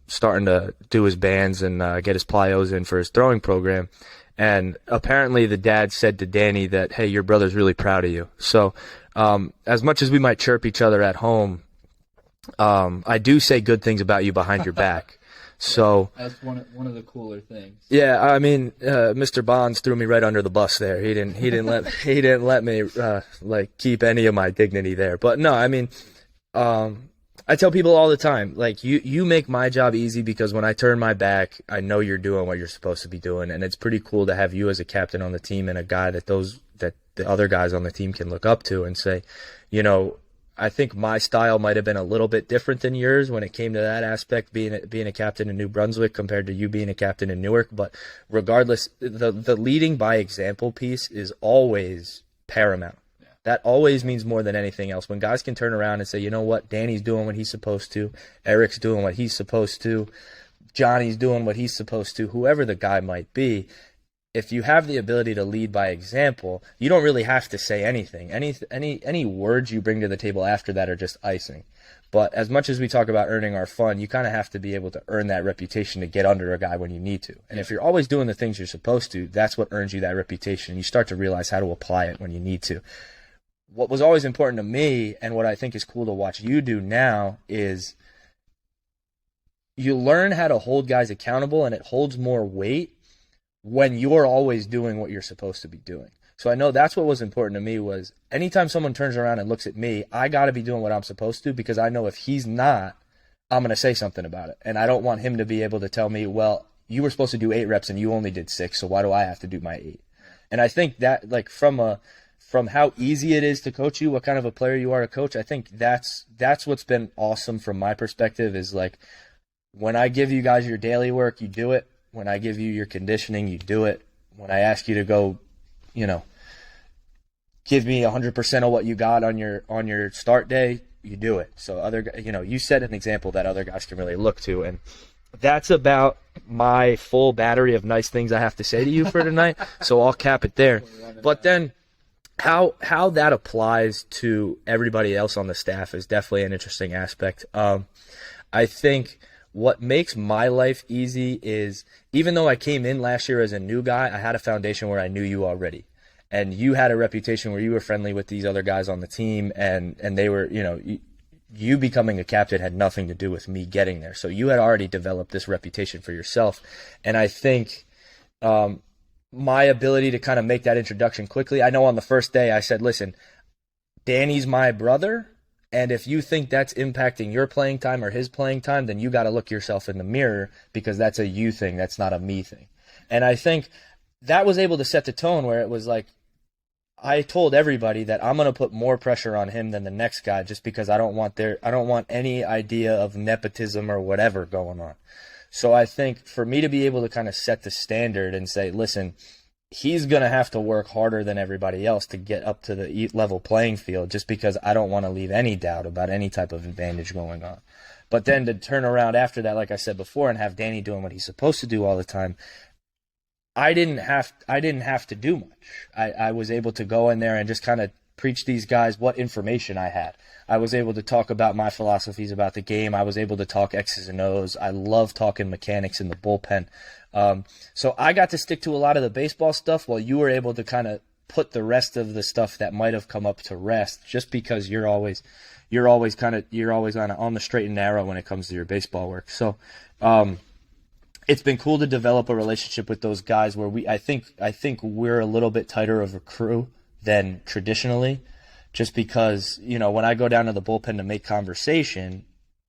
starting to do his bands and get his plyos in for his throwing program. And apparently the dad said to Danny that, hey, your brother's really proud of you. So as much as we might chirp each other at home, I do say good things about you behind your back. So that's one of the cooler things. Yeah, I mean, Mr. Bonds threw me right under the bus there. He didn't let me keep any of my dignity there. But no, I mean, I tell people all the time, like you make my job easy because when I turn my back, I know you're doing what you're supposed to be doing, and it's pretty cool to have you as a captain on the team and a guy that the other guys on the team can look up to and say, I think my style might have been a little bit different than yours when it came to that aspect, being a captain in New Brunswick compared to you being a captain in Newark. But regardless, the leading by example piece is always paramount. Yeah. That always means more than anything else. When guys can turn around and say, you know what, Danny's doing what he's supposed to, Eric's doing what he's supposed to, Johnny's doing what he's supposed to, whoever the guy might be, if you have the ability to lead by example, you don't really have to say anything. Any words you bring to the table after that are just icing. But as much as we talk about earning our fun, you kind of have to be able to earn that reputation to get under a guy when you need to. And if you're always doing the things you're supposed to, that's what earns you that reputation. You start to realize how to apply it when you need to. What was always important to me, and what I think is cool to watch you do now, is you learn how to hold guys accountable, and it holds more weight when you're always doing what you're supposed to be doing. So I know that's what was important to me, was anytime someone turns around and looks at me, I got to be doing what I'm supposed to, because I know if he's not, I'm going to say something about it. And I don't want him to be able to tell me, well, you were supposed to do 8 reps and you only did 6, so why do I have to do my 8? And I think that, like, from how easy it is to coach you, what kind of a player you are to coach, I think that's what's been awesome from my perspective, is like, when I give you guys your daily work, you do it. When I give you your conditioning, you do it. When I ask you to go, give me 100% of what you got on your start day, you do it. So you set an example that other guys can really look to, and that's about my full battery of nice things I have to say to you for tonight. So I'll cap it there. But then how that applies to everybody else on the staff is definitely an interesting aspect. I think what makes my life easy is, even though I came in last year as a new guy, I had a foundation where I knew you already. And you had a reputation where you were friendly with these other guys on the team, and they were, you becoming a captain had nothing to do with me getting there. So you had already developed this reputation for yourself. And I think my ability to kind of make that introduction quickly, I know on the first day I said, listen, Danny's my brother, and if you think that's impacting your playing time or his playing time, then you got to look yourself in the mirror, because that's a you thing. That's not a me thing. And I think that was able to set the tone where it was like, I told everybody that I'm going to put more pressure on him than the next guy, just because I don't want any idea of nepotism or whatever going on. So I think for me to be able to kind of set the standard and say, listen, he's going to have to work harder than everybody else to get up to the level playing field, just because I don't want to leave any doubt about any type of advantage going on. But then to turn around after that, like I said before, and have Danny doing what he's supposed to do all the time, I didn't have to do much. I was able to go in there and just kind of preach these guys what information I had. I was able to talk about my philosophies about the game. I was able to talk X's and O's. I love talking mechanics in the bullpen. So I got to stick to a lot of the baseball stuff, while you were able to kind of put the rest of the stuff that might have come up to rest, just because you're always on the straight and narrow when it comes to your baseball work. So it's been cool to develop a relationship with those guys where I think we're a little bit tighter of a crew than traditionally, just because, when I go down to the bullpen to make conversation,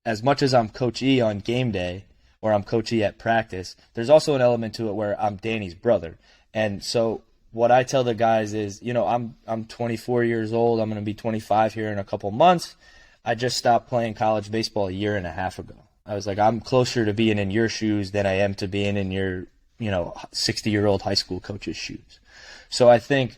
as much as I'm Coach E on game day or I'm Coach E at practice, there's also an element to it where I'm Danny's brother. And so what I tell the guys is, I'm 24 years old. I'm going to be 25 here in a couple months. I just stopped playing college baseball a year and a half ago. I was like, I'm closer to being in your shoes than I am to being in your, 60-year-old high school coach's shoes. So I think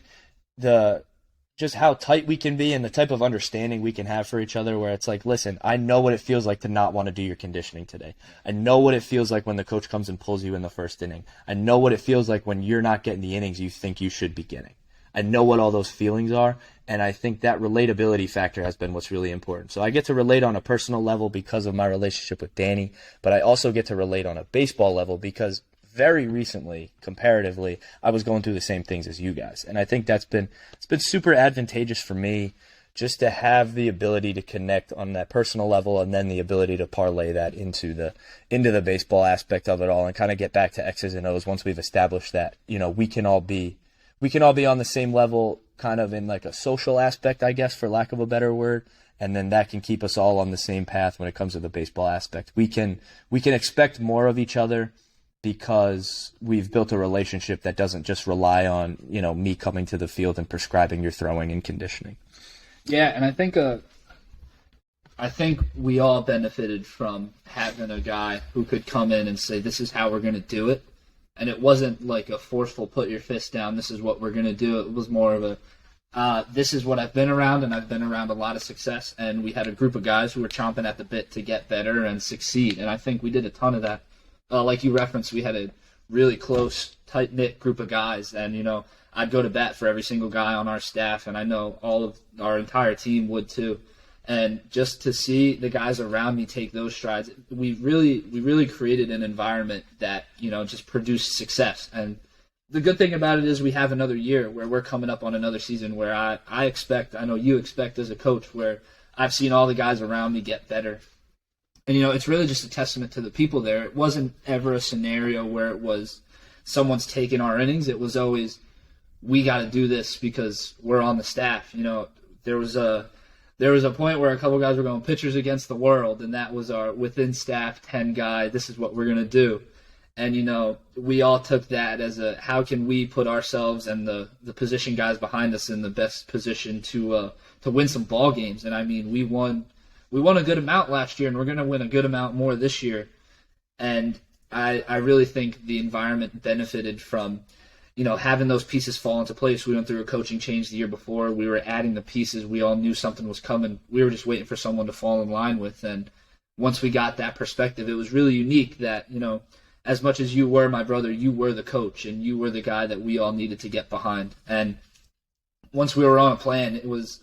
just how tight we can be and the type of understanding we can have for each other, where it's like, listen, I know what it feels like to not want to do your conditioning today. I know what it feels like when the coach comes and pulls you in the first inning. I know what it feels like when you're not getting the innings you think you should be getting. I know what all those feelings are, and I think that relatability factor has been what's really important. So I get to relate on a personal level because of my relationship with Danny, but I also get to relate on a baseball level because very recently, comparatively, I was going through the same things as you guys. And I think it's been super advantageous for me just to have the ability to connect on that personal level, and then the ability to parlay that into the baseball aspect of it all, and kind of get back to X's and O's once we've established that, we can all be on the same level, kind of in like a social aspect, I guess, for lack of a better word. And then that can keep us all on the same path when it comes to the baseball aspect. We can expect more of each other because we've built a relationship that doesn't just rely on, me coming to the field and prescribing your throwing and conditioning. Yeah, and I think I think we all benefited from having a guy who could come in and say, this is how we're going to do it. And it wasn't like a forceful put your fist down, this is what we're going to do. It was more of a, this is what I've been around, and I've been around a lot of success. And we had a group of guys who were chomping at the bit to get better and succeed. And I think we did a ton of that. Like you referenced, we had a really close, tight-knit group of guys. And, you know, I'd go to bat for every single guy on our staff, and I know all of our entire team would too. And just to see the guys around me take those strides, we really created an environment that, you know, just produced success. And the good thing about it is we have another year where we're coming up on another season where I expect, I know you expect as a coach, where I've seen all the guys around me get better. And, you know, it's really just a testament to the people there. It wasn't ever a scenario where it was someone's taking our innings. It was always, we got to do this because we're on the staff. You know, there was a point where a couple guys were going pitchers against the world, and that was our within staff 10 guy, this is what we're going to do. And, you know, we all took that as a, how can we put ourselves and the position guys behind us in the best position to win some ball games. And, I mean, we won a good amount last year, and we're going to win a good amount more this year. And I really think the environment benefited from, you know, having those pieces fall into place. We went through a coaching change the year before. We were adding the pieces. We all knew something was coming. We were just waiting for someone to fall in line with. And once we got that perspective, it was really unique that, you know, as much as you were my brother, you were the coach, and you were the guy that we all needed to get behind. And once we were on a plan, it was,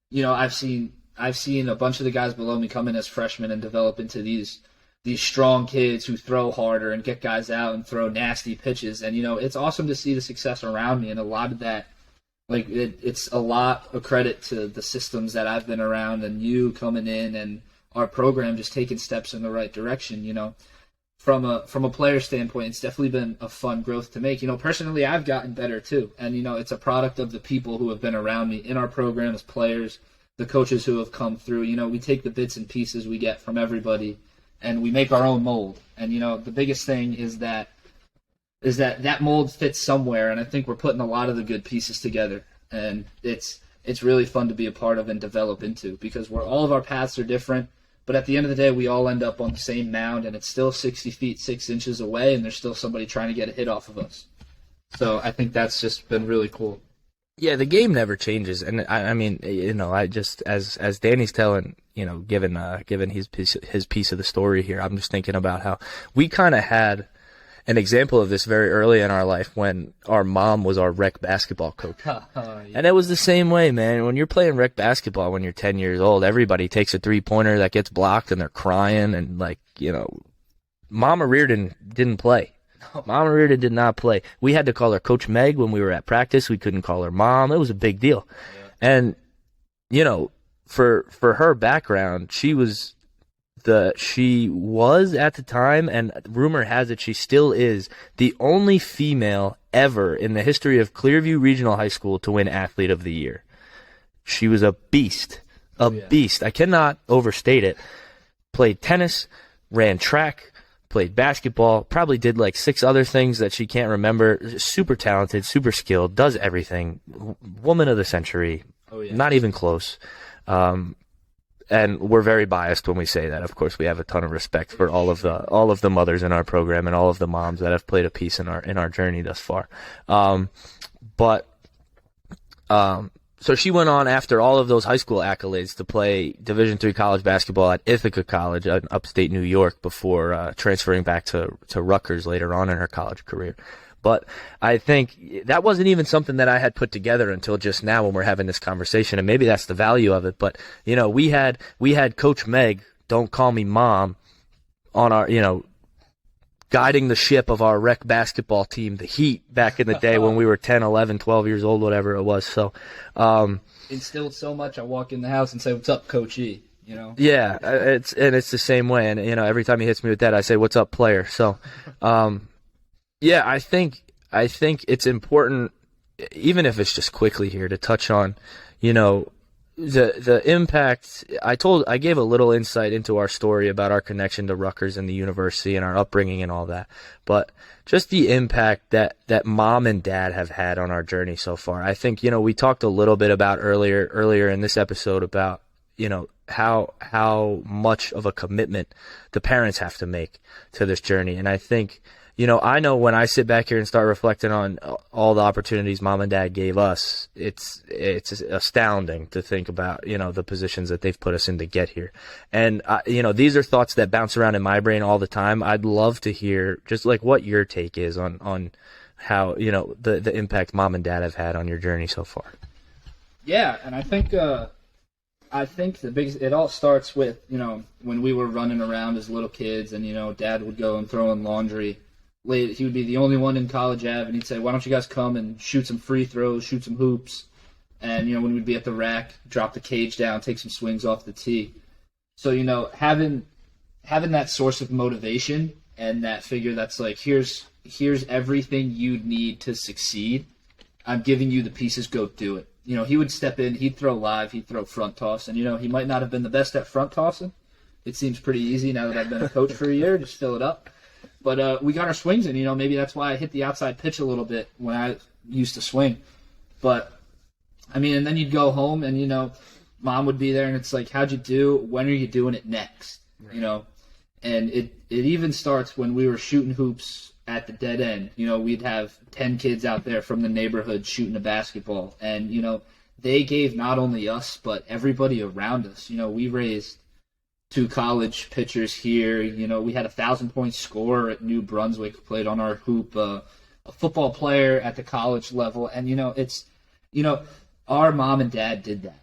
you know, I've seen a bunch of the guys below me come in as freshmen and develop into these strong kids who throw harder and get guys out and throw nasty pitches. And, you know, it's awesome to see the success around me. And a lot of that, like, it's a lot of credit to the systems that I've been around and you coming in and our program just taking steps in the right direction. You know, from a player standpoint, it's definitely been a fun growth to make. You know, personally, I've gotten better too. And, you know, it's a product of the people who have been around me in our program as players, the coaches who have come through. You know, we take the bits and pieces we get from everybody and we make our own mold. And, you know, the biggest thing is that mold fits somewhere, and I think we're putting a lot of the good pieces together. And it's really fun to be a part of and develop into, because all of our paths are different, but at the end of the day, we all end up on the same mound, and it's still 60 feet, 6 inches away, and there's still somebody trying to get a hit off of us. So I think that's just been really cool. Yeah, the game never changes, and I mean, you know, I just as Danny's telling, you know, given his piece of the story here, I'm just thinking about how we kind of had an example of this very early in our life when our mom was our rec basketball coach. Yeah. And it was the same way, man. When you're playing rec basketball when you're 10 years old, everybody takes a three-pointer that gets blocked and they're crying, and, like, you know, Mama Reardon didn't play. Mama Reardon did not play. We had to call her Coach Meg when we were at practice. We couldn't call her Mom. It was a big deal. Yeah. And, you know, for her background, she was at the time, and rumor has it she still is, the only female ever in the history of Clearview Regional High School to win Athlete of the Year. She was a beast. Beast. I cannot overstate it. Played tennis, ran track, played basketball, probably did like 6 other things that she can't remember. Super talented, super skilled, does everything. Woman of the century. Oh, yeah. Not even close. And we're very biased when we say that. Of course, we have a ton of respect for all of the mothers in our program and all of the moms that have played a piece in our journey thus far. So she went on after all of those high school accolades to play Division III college basketball at Ithaca College in upstate New York before transferring back to Rutgers later on in her college career. But I think that wasn't even something that I had put together until just now when we're having this conversation, and maybe that's the value of it. But, you know, we had Coach Meg, don't call me Mom, on our, you know, guiding the ship of our rec basketball team, the Heat, back in the day when we were 10, 11, 12 years old, whatever it was. So instilled so much. I walk in the house and say, "What's up, Coach E?" You know? Yeah, it's the same way. And, you know, every time he hits me with that, I say, "What's up, player?" So yeah, I think it's important, even if it's just quickly here, to touch on, you know, the impact. I gave a little insight into our story about our connection to Rutgers and the university and our upbringing and all that, but just the impact that Mom and Dad have had on our journey so far. I think, you know, we talked a little bit about earlier in this episode about, how much of a commitment the parents have to make to this journey. And I think, I know when I sit back here and start reflecting on all the opportunities mom and dad gave us, it's astounding to think about, the positions that they've put us in to get here. And, these are thoughts that bounce around in my brain all the time. I'd love to hear just like what your take is on how, the impact mom and dad have had on your journey so far. Yeah. And I think the biggest, it all starts with, when we were running around as little kids and, dad would go and throw in laundry. He would be the only one in College Ave, and he'd say, why don't you guys come and shoot some free throws, shoot some hoops. And, when we'd be at the rack, drop the cage down, take some swings off the tee. So, having that source of motivation and that figure that's like, here's everything you'd need to succeed. I'm giving you the pieces, go do it. He would step in, he'd throw live, he'd throw front toss. And, he might not have been the best at front tossing. It seems pretty easy now that I've been a coach for a year, just fill it up. But we got our swings in, maybe that's why I hit the outside pitch a little bit when I used to swing. But, and then you'd go home and, mom would be there and it's like, how'd you do? When are you doing it next? Right. And it even starts when we were shooting hoops at the dead end. We'd have 10 kids out there from the neighborhood shooting a basketball. And, they gave not only us, but everybody around us. We raised 2 college pitchers here. We had a 1,000-point scorer at New Brunswick, played on our hoop, a football player at the college level. And, our mom and dad did that.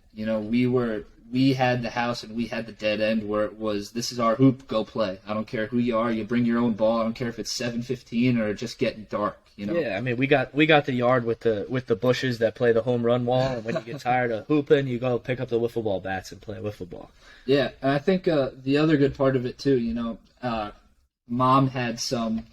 We had the house and we had the dead end where it was, this is our hoop, go play. I don't care who you are. You bring your own ball. I don't care if it's 7:15 or just getting dark. Yeah, we got the yard with the bushes that play the home run wall, and when you get tired of hooping, you go pick up the wiffle ball bats and play wiffle ball. Yeah, and I think the other good part of it too, mom had some.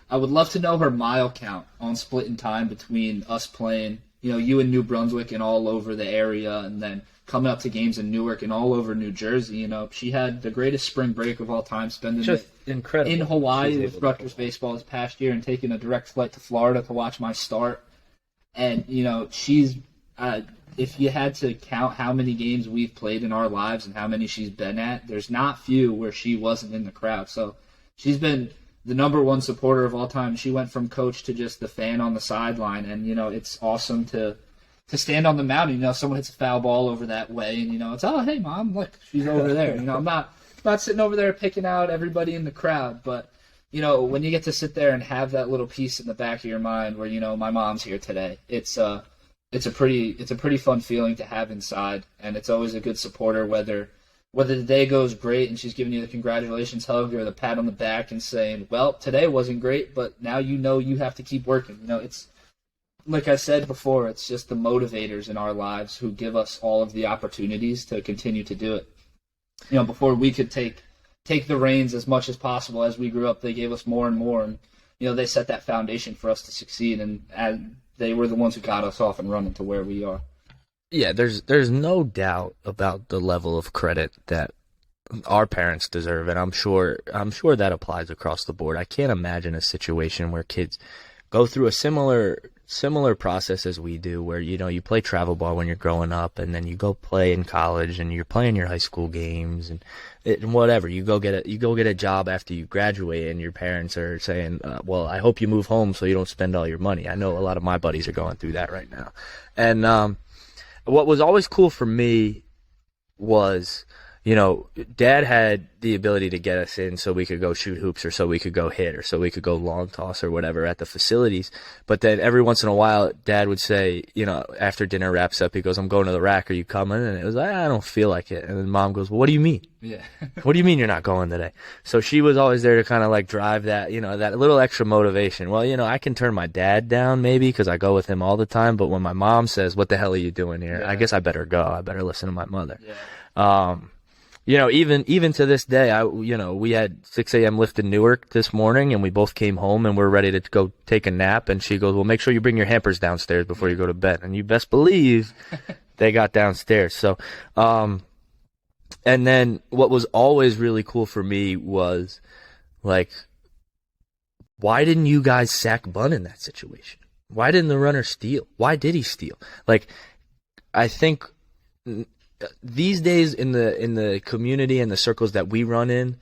I would love to know her mile count on splitting time between us playing, you in New Brunswick and all over the area, and then coming up to games in Newark and all over New Jersey. She had the greatest spring break of all time, spending just incredible in Hawaii with Rutgers baseball this past year and taking a direct flight to Florida to watch my start. And, she's if you had to count how many games we've played in our lives and how many she's been at, there's not few where she wasn't in the crowd. So she's been the number one supporter of all time. She went from coach to just the fan on the sideline. And, it's awesome to stand on the mound. Someone hits a foul ball over that way, and, it's, oh, hey, Mom, look, she's over there. I'm not sitting over there picking out everybody in the crowd. But, when you get to sit there and have that little piece in the back of your mind where, my mom's here today, it's a pretty fun feeling to have inside. And it's always a good supporter, whether the day goes great and she's giving you the congratulations hug or the pat on the back and saying, well, today wasn't great, but now you have to keep working. It's, like I said before, it's just the motivators in our lives who give us all of the opportunities to continue to do it. Before we could take the reins as much as possible as we grew up, they gave us more and more. And, they set that foundation for us to succeed. And they were the ones who got us off and running to where we are. Yeah, there's no doubt about the level of credit that our parents deserve. And I'm sure that applies across the board. I can't imagine a situation where kids go through a similar process as we do, where you play travel ball when you're growing up, and then you go play in college, and you're playing your high school games, and whatever. You go get a job after you graduate, and your parents are saying, "Well, I hope you move home so you don't spend all your money." I know a lot of my buddies are going through that right now, and what was always cool for me was, Dad had the ability to get us in so we could go shoot hoops, or so we could go hit, or so we could go long toss or whatever at the facilities. But then every once in a while, Dad would say, after dinner wraps up, he goes, "I'm going to the rack. Are you coming?" And it was like, "I don't feel like it." And then Mom goes, "Well, what do you mean? Yeah. What do you mean you're not going today?" So she was always there to kind of like drive that, that little extra motivation. Well, I can turn my dad down maybe because I go with him all the time. But when my mom says, "What the hell are you doing here?" Yeah. I guess I better go. I better listen to my mother. Yeah. Even to this day, we had 6 a.m. lift in Newark this morning, and we both came home and we're ready to go take a nap. And she goes, "Well, make sure you bring your hampers downstairs before you go to bed." And you best believe they got downstairs. So, and then what was always really cool for me was, like, why didn't you guys sack bunt in that situation? Why didn't the runner steal? Why did he steal? Like, I think these days in the community and the circles that we run in,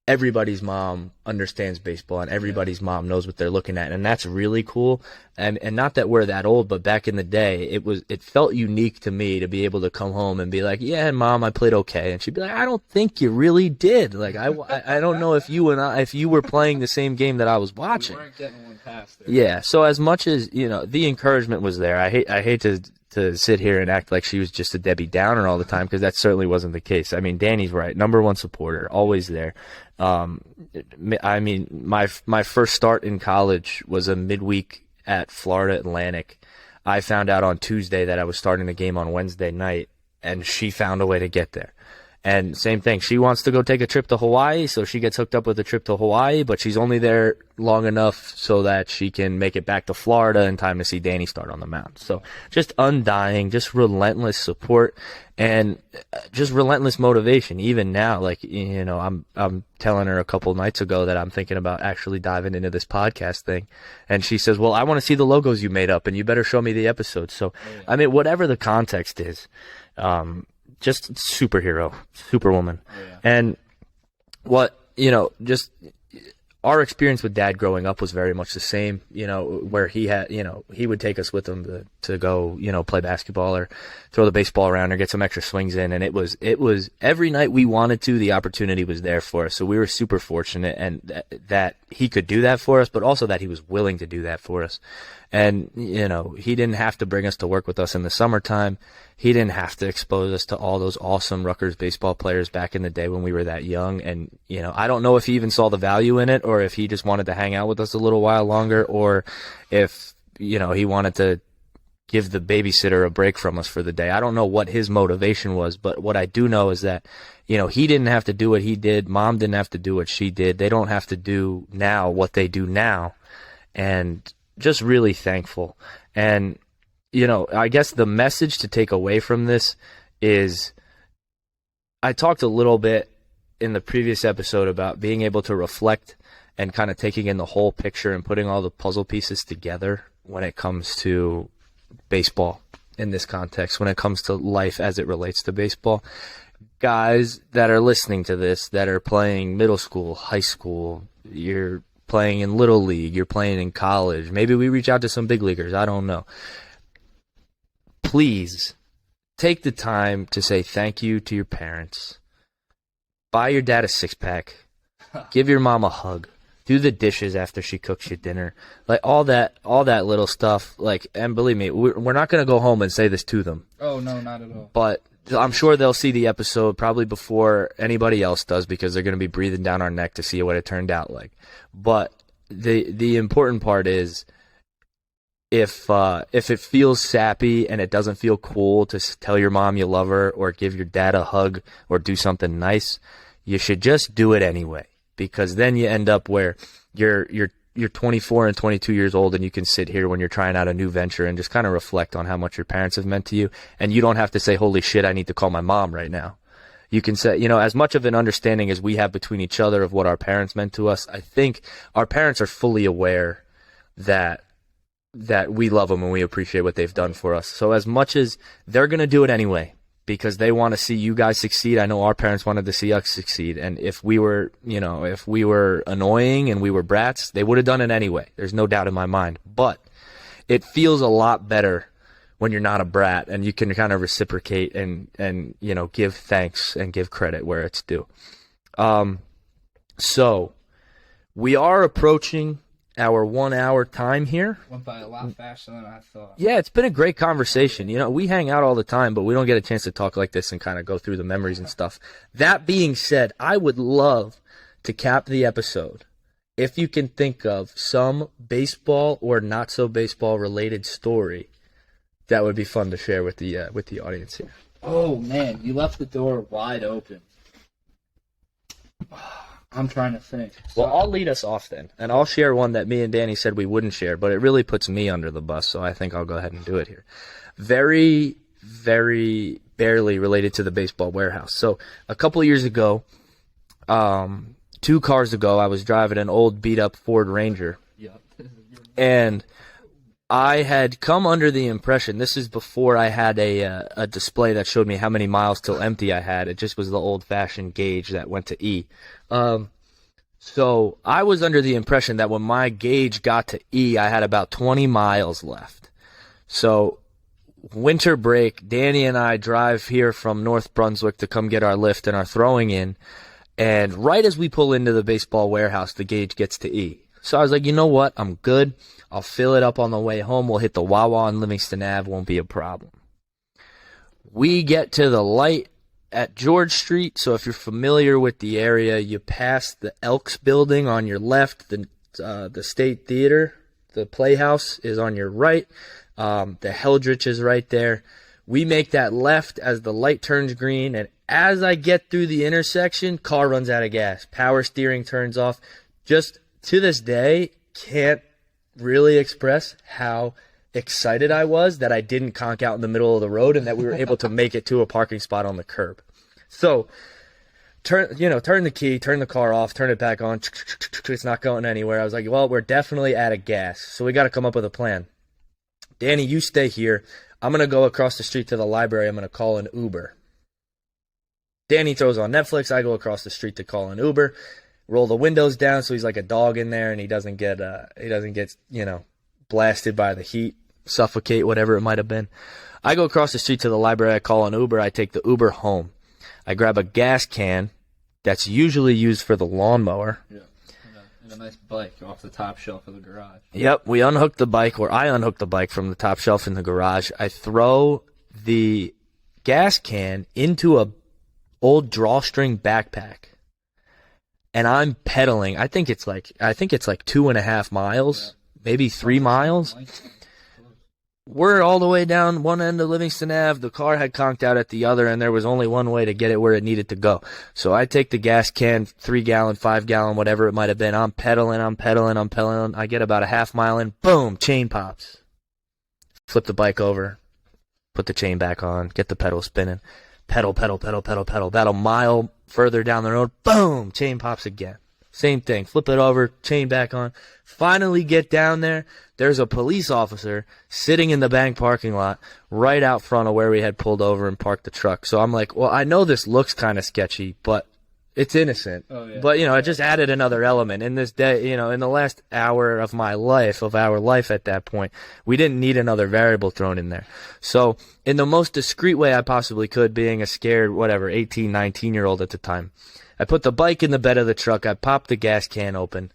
everybody's mom understands baseball and everybody's mom knows what they're looking at, and that's really cool. And not that we're that old, but back in the day, it felt unique to me to be able to come home and be like, yeah, Mom, I played okay, and she'd be like, I don't think you really did. Like I don't know if you were playing the same game that I was watching. We weren't getting one past there. Yeah. So as much as the encouragement was there, I hate to sit here and act like she was just a Debbie Downer all the time, because that certainly wasn't the case. I mean, Danny's right. Number one supporter, always there. I mean, my first start in college was a midweek at Florida Atlantic. I found out on Tuesday that I was starting the game on Wednesday night, and she found a way to get there. And same thing, she wants to go take a trip to Hawaii, so she gets hooked up with a trip to Hawaii, but she's only there long enough so that she can make it back to Florida in time to see Danny start on the mound. So just undying, just relentless support, and just relentless motivation. Even now, like, I'm telling her a couple nights ago that I'm thinking about actually diving into this podcast thing, and she says, well, I want to see the logos you made up, and you better show me the episodes. So, I mean, whatever the context is, just superhero, superwoman. And just our experience with Dad growing up was very much the same, where he had, he would take us with him to go, play basketball or throw the baseball around or get some extra swings in. And it was every night we wanted to, the opportunity was there for us. So we were super fortunate, and that he could do that for us, but also that he was willing to do that for us. And, he didn't have to bring us to work with us in the summertime. He didn't have to expose us to all those awesome Rutgers baseball players back in the day when we were that young. And, I don't know if he even saw the value in it, or if he just wanted to hang out with us a little while longer, or if, he wanted to give the babysitter a break from us for the day. I don't know what his motivation was, but what I do know is that, he didn't have to do what he did. Mom didn't have to do what she did. They don't have to do now what they do now. And just really thankful. And, I guess the message to take away from this is, I talked a little bit in the previous episode about being able to reflect and kind of taking in the whole picture and putting all the puzzle pieces together when it comes to baseball in this context, when it comes to life as it relates to baseball. Guys that are listening to this, that are playing middle school, high school, you're playing in Little League, you're playing in college, maybe we reach out to some big leaguers, I don't know. Please take the time to say thank you to your parents. Buy your dad a six-pack. Give your mom a hug. Do the dishes after she cooks you dinner. Like all that little stuff. Like, and believe me, we're not going to go home and say this to them. Oh, no, not at all. But I'm sure they'll see the episode probably before anybody else does, because they're going to be breathing down our neck to see what it turned out like. But the important part is, if it feels sappy and it doesn't feel cool to tell your mom you love her, or give your dad a hug, or do something nice, you should just do it anyway, because then you end up where you're 24 and 22 years old, and you can sit here when you're trying out a new venture and just kind of reflect on how much your parents have meant to you, and you don't have to say, holy shit, I need to call my mom right now. You can say, as much of an understanding as we have between each other of what our parents meant to us, I think our parents are fully aware that we love them and we appreciate what they've done for us. So as much as they're going to do it anyway, because they want to see you guys succeed, I know our parents wanted to see us succeed. And if we were annoying and we were brats, they would have done it anyway. There's no doubt in my mind. But it feels a lot better when you're not a brat, and you can kind of reciprocate and give thanks and give credit where it's due. So we are approaching our 1 hour time here. Went by a lot faster than I thought. Yeah, it's been a great conversation. We hang out all the time, but we don't get a chance to talk like this and kind of go through the memories and stuff. That being said, I would love to cap the episode if you can think of some baseball or not so baseball related story that would be fun to share with the audience here. Oh man, you left the door wide open. I'm trying to think. Well, I'll lead us off then, and I'll share one that me and Danny said we wouldn't share, but it really puts me under the bus, so I think I'll go ahead and do it here. Very, very barely related to the baseball warehouse. So a couple of years ago, 2 cars ago, I was driving an old beat-up Ford Ranger, and I had come under the impression, this is before I had a display that showed me how many miles till empty I had. It just was the old-fashioned gauge that went to E. So I was under the impression that when my gauge got to E, I had about 20 miles left. So winter break, Danny and I drive here from North Brunswick to come get our lift and our throwing in. And right as we pull into the baseball warehouse, the gauge gets to E. So I was like, you know what? I'm good. I'll fill it up on the way home. We'll hit the Wawa on Livingston Ave. Won't be a problem. We get to the light at George Street. So if you're familiar with the area, you pass the Elks building on your left. The State Theater, the Playhouse, is on your right. The Heldrich is right there. We make that left as the light turns green, and as I get through the intersection, car runs out of gas. Power steering turns off. Just to this day, can't really express how excited I was that I didn't conk out in the middle of the road and that we were able to make it to a parking spot on the curb. So, turn the key, turn the car off, turn it back on. It's not going anywhere. I was like, well, we're definitely out of gas, so we got to come up with a plan. Danny, you stay here. I'm going to go across the street to the library. I'm going to call an Uber. Danny throws on Netflix. I go across the street to call an Uber. Roll the windows down so he's like a dog in there and he doesn't get blasted by the heat, suffocate, whatever it might have been. I go across the street to the library. I call an Uber. I take the Uber home. I grab a gas can that's usually used for the lawnmower. Yeah. And a nice bike off the top shelf of the garage. Yep, we unhook the bike, or I unhook the bike from the top shelf in the garage. I throw the gas can into a old drawstring backpack, and I'm pedaling. I think it's like 2.5 miles, maybe 3 miles. We're all the way down one end of Livingston Ave. The car had conked out at the other, and there was only one way to get it where it needed to go. So I take the gas can, 3-gallon, 5-gallon, whatever it might have been. I'm pedaling. I get about a half mile in. Boom, chain pops. Flip the bike over, put the chain back on, get the pedal spinning. Pedal. About a mile further down the road, boom, chain pops again. Same thing. Flip it over, chain back on. Finally get down there. There's a police officer sitting in the bank parking lot right out front of where we had pulled over and parked the truck. So I'm like, well, I know this looks kind of sketchy, but it's innocent. Oh, yeah. But, it just added another element. In this day, in the last hour of our life at that point, we didn't need another variable thrown in there. So in the most discreet way I possibly could, being a scared, 18, 19-year-old at the time, I put the bike in the bed of the truck. I popped the gas can open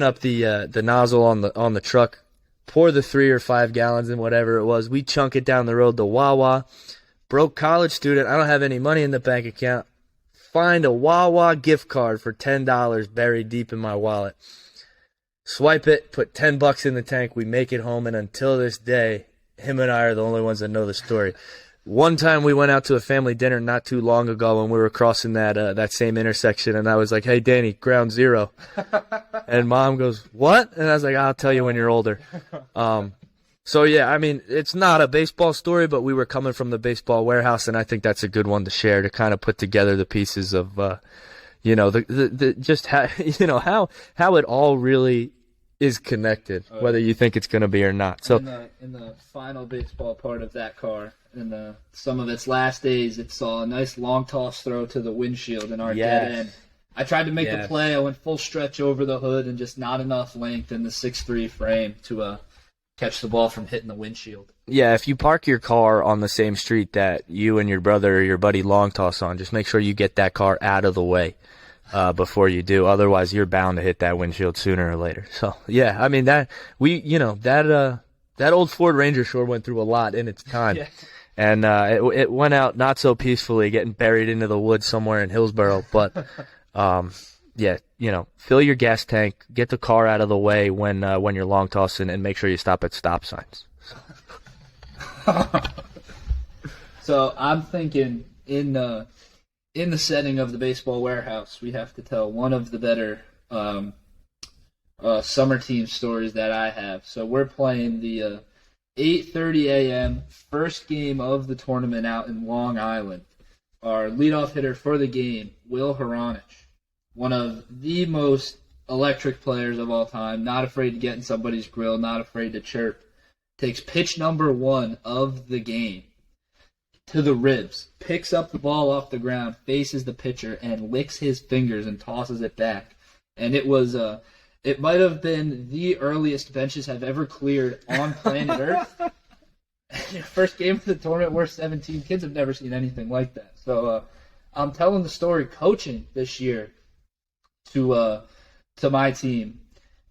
up the nozzle on the truck, pour the 3 or 5 gallons in, whatever it was. We chunk it down the road to Wawa. Broke college student. I don't have any money in the bank account. Find a Wawa gift card for $10 buried deep in my wallet. Swipe it, put $10 in the tank. We make it home, and until this day, him and I are the only ones that know the story. One time we went out to a family dinner not too long ago when we were crossing that same intersection, and I was like, hey, Danny, ground zero. And Mom goes, what? And I was like, I'll tell you when you're older. So, yeah, it's not a baseball story, but we were coming from the baseball warehouse, and I think that's a good one to share to kind of put together the pieces of, just how, how it all really is connected, whether you think it's going to be or not. So in the final baseball part of that car, in some of its last days, it saw a nice long toss throw to the windshield in our dead end. I tried to make the play. I went full stretch over the hood and just not enough length in the 6'3" frame to catch the ball from hitting the windshield. Yeah, if you park your car on the same street that you and your brother or your buddy long toss on, just make sure you get that car out of the way before you do. Otherwise, you're bound to hit that windshield sooner or later. So, yeah, that old Ford Ranger sure went through a lot in its time. Yeah. And it went out not so peacefully, getting buried into the woods somewhere in Hillsborough. But, fill your gas tank, get the car out of the way when you're long tossing, and make sure you stop at stop signs. So I'm thinking in the setting of the baseball warehouse, we have to tell one of the better summer team stories that I have. So we're playing the 8:30 a.m. first game of the tournament out in Long Island. Our leadoff hitter for the game, Will Haranich, one of the most electric players of all time, not afraid to get in somebody's grill, not afraid to chirp, takes pitch number 1 of the game to the ribs, picks up the ball off the ground, faces the pitcher, and licks his fingers and tosses it back. And it was it might have been the earliest benches have ever cleared on planet Earth. First game of the tournament, we're 17. Kids have never seen anything like that. So I'm telling the story coaching this year to my team.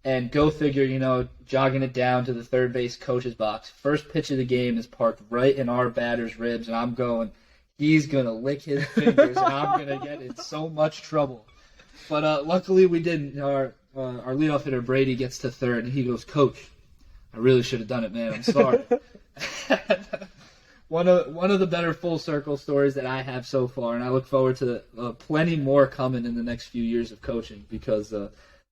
And go figure, jogging it down to the third base coach's box. First pitch of the game is parked right in our batter's ribs, and I'm going, he's going to lick his fingers, and I'm going to get in so much trouble. But luckily we didn't. Our leadoff hitter, Brady, gets to third, and he goes, Coach, I really should have done it, man. I'm sorry. One of the better full circle stories that I have so far, and I look forward to plenty more coming in the next few years of coaching, because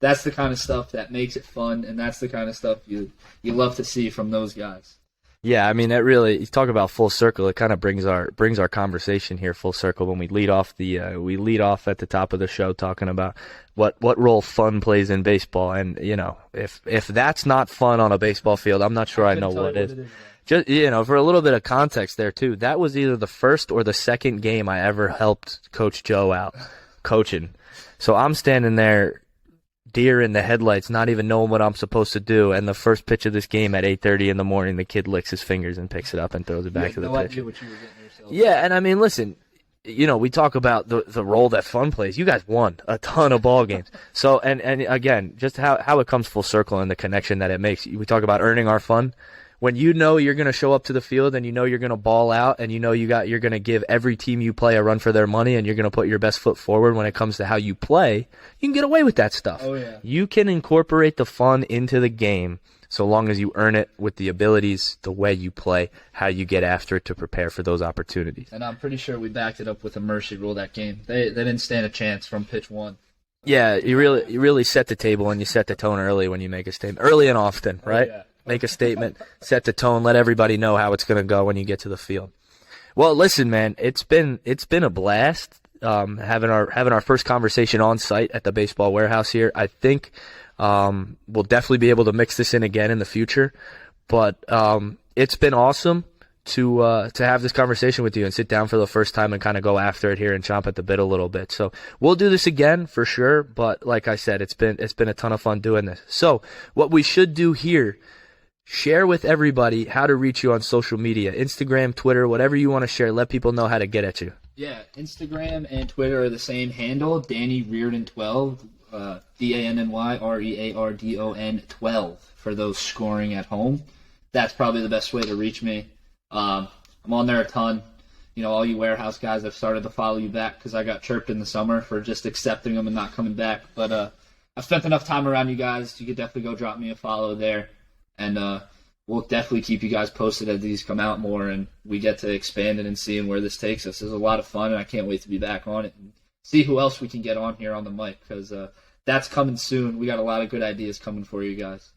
that's the kind of stuff that makes it fun, and that's the kind of stuff you love to see from those guys. Yeah, I mean, that really, you talk about full circle, it kind of brings our conversation here full circle when we lead off at the top of the show talking about what role fun plays in baseball. And, if that's not fun on a baseball field, I'm not sure I know what is. Just, for a little bit of context there too, that was either the first or the second game I ever helped Coach Joe out coaching. So I'm standing there, deer in the headlights, not even knowing what I'm supposed to do, and the first pitch of this game at 8:30 in the morning, the kid licks his fingers and picks it up and throws it back to the pitcher. Yeah, and I mean, listen, we talk about the role that fun plays. You guys won a ton of ball games. So, and again, just how it comes full circle and the connection that it makes. We talk about earning our fun. When you're going to show up to the field and you're going to ball out and you're going to give every team you play a run for their money and you're going to put your best foot forward when it comes to how you play, you can get away with that stuff. Oh, yeah. You can incorporate the fun into the game so long as you earn it with the abilities, the way you play, how you get after it to prepare for those opportunities. And I'm pretty sure we backed it up with a mercy rule that game. They didn't stand a chance from pitch 1. Yeah, you really set the table and you set the tone early when you make a statement. Early and often, right? Oh, yeah. Make a statement, set the tone, let everybody know how it's going to go when you get to the field. Well, listen, man, it's been a blast having our first conversation on site at the baseball warehouse here. I think we'll definitely be able to mix this in again in the future, but it's been awesome to have this conversation with you and sit down for the first time and kind of go after it here and chomp at the bit a little bit. So we'll do this again for sure, but like I said, it's been a ton of fun doing this. So what we should do here, share with everybody how to reach you on social media, Instagram, Twitter, whatever you want to share. Let people know how to get at you. Yeah, Instagram and Twitter are the same handle, Danny Reardon 12, DANNY REARDON 12 for those scoring at home. That's probably the best way to reach me. I'm on there a ton. All you warehouse guys, I've started to follow you back because I got chirped in the summer for just accepting them and not coming back. But I've spent enough time around you guys. You could definitely go drop me a follow there. And we'll definitely keep you guys posted as these come out more and we get to expand it and seeing where this takes us. It's a lot of fun, and I can't wait to be back on it and see who else we can get on here on the mic, because that's coming soon. We got a lot of good ideas coming for you guys.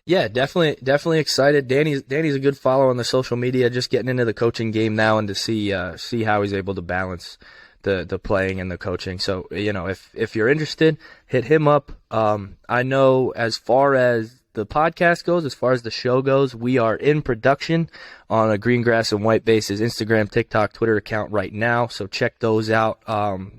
Yeah, definitely excited. Danny's a good follow on the social media, just getting into the coaching game now and to see how he's able to balance the playing and the coaching. So, if you're interested, hit him up. I know as far as the podcast goes, as far as the show goes, we are in production on a Green Grass and White Bases Instagram, TikTok, Twitter account right now. So check those out.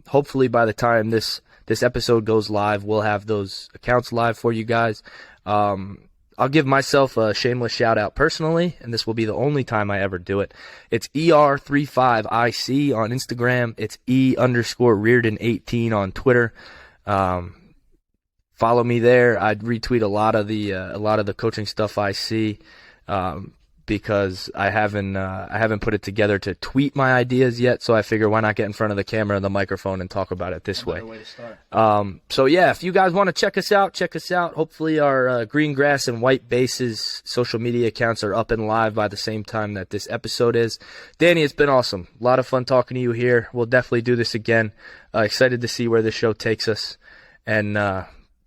Hopefully by the time this episode goes live, we'll have those accounts live for you guys. I'll give myself a shameless shout out personally, and this will be the only time I ever do it. It's ER35IC on Instagram. It's E_Reardon18 on Twitter. Follow me there. I'd retweet a lot of the coaching stuff I see, because I haven't put it together to tweet my ideas yet. So I figure, why not get in front of the camera and the microphone and talk about it this way. Way to start. So yeah, if you guys want to check us out. Hopefully our Green Grass and White Bases social media accounts are up and live by the same time that this episode is. Danny, it's been awesome. A lot of fun talking to you here. We'll definitely do this again. Excited to see where this show takes us. And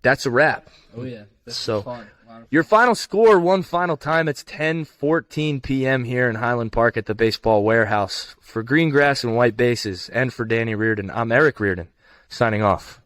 that's a wrap. Oh, yeah. This was fun. Your final score, one final time. It's 10:14 p.m. here in Highland Park at the Baseball Warehouse. For Green Grass and White Bases and for Danny Reardon, I'm Eric Reardon, signing off.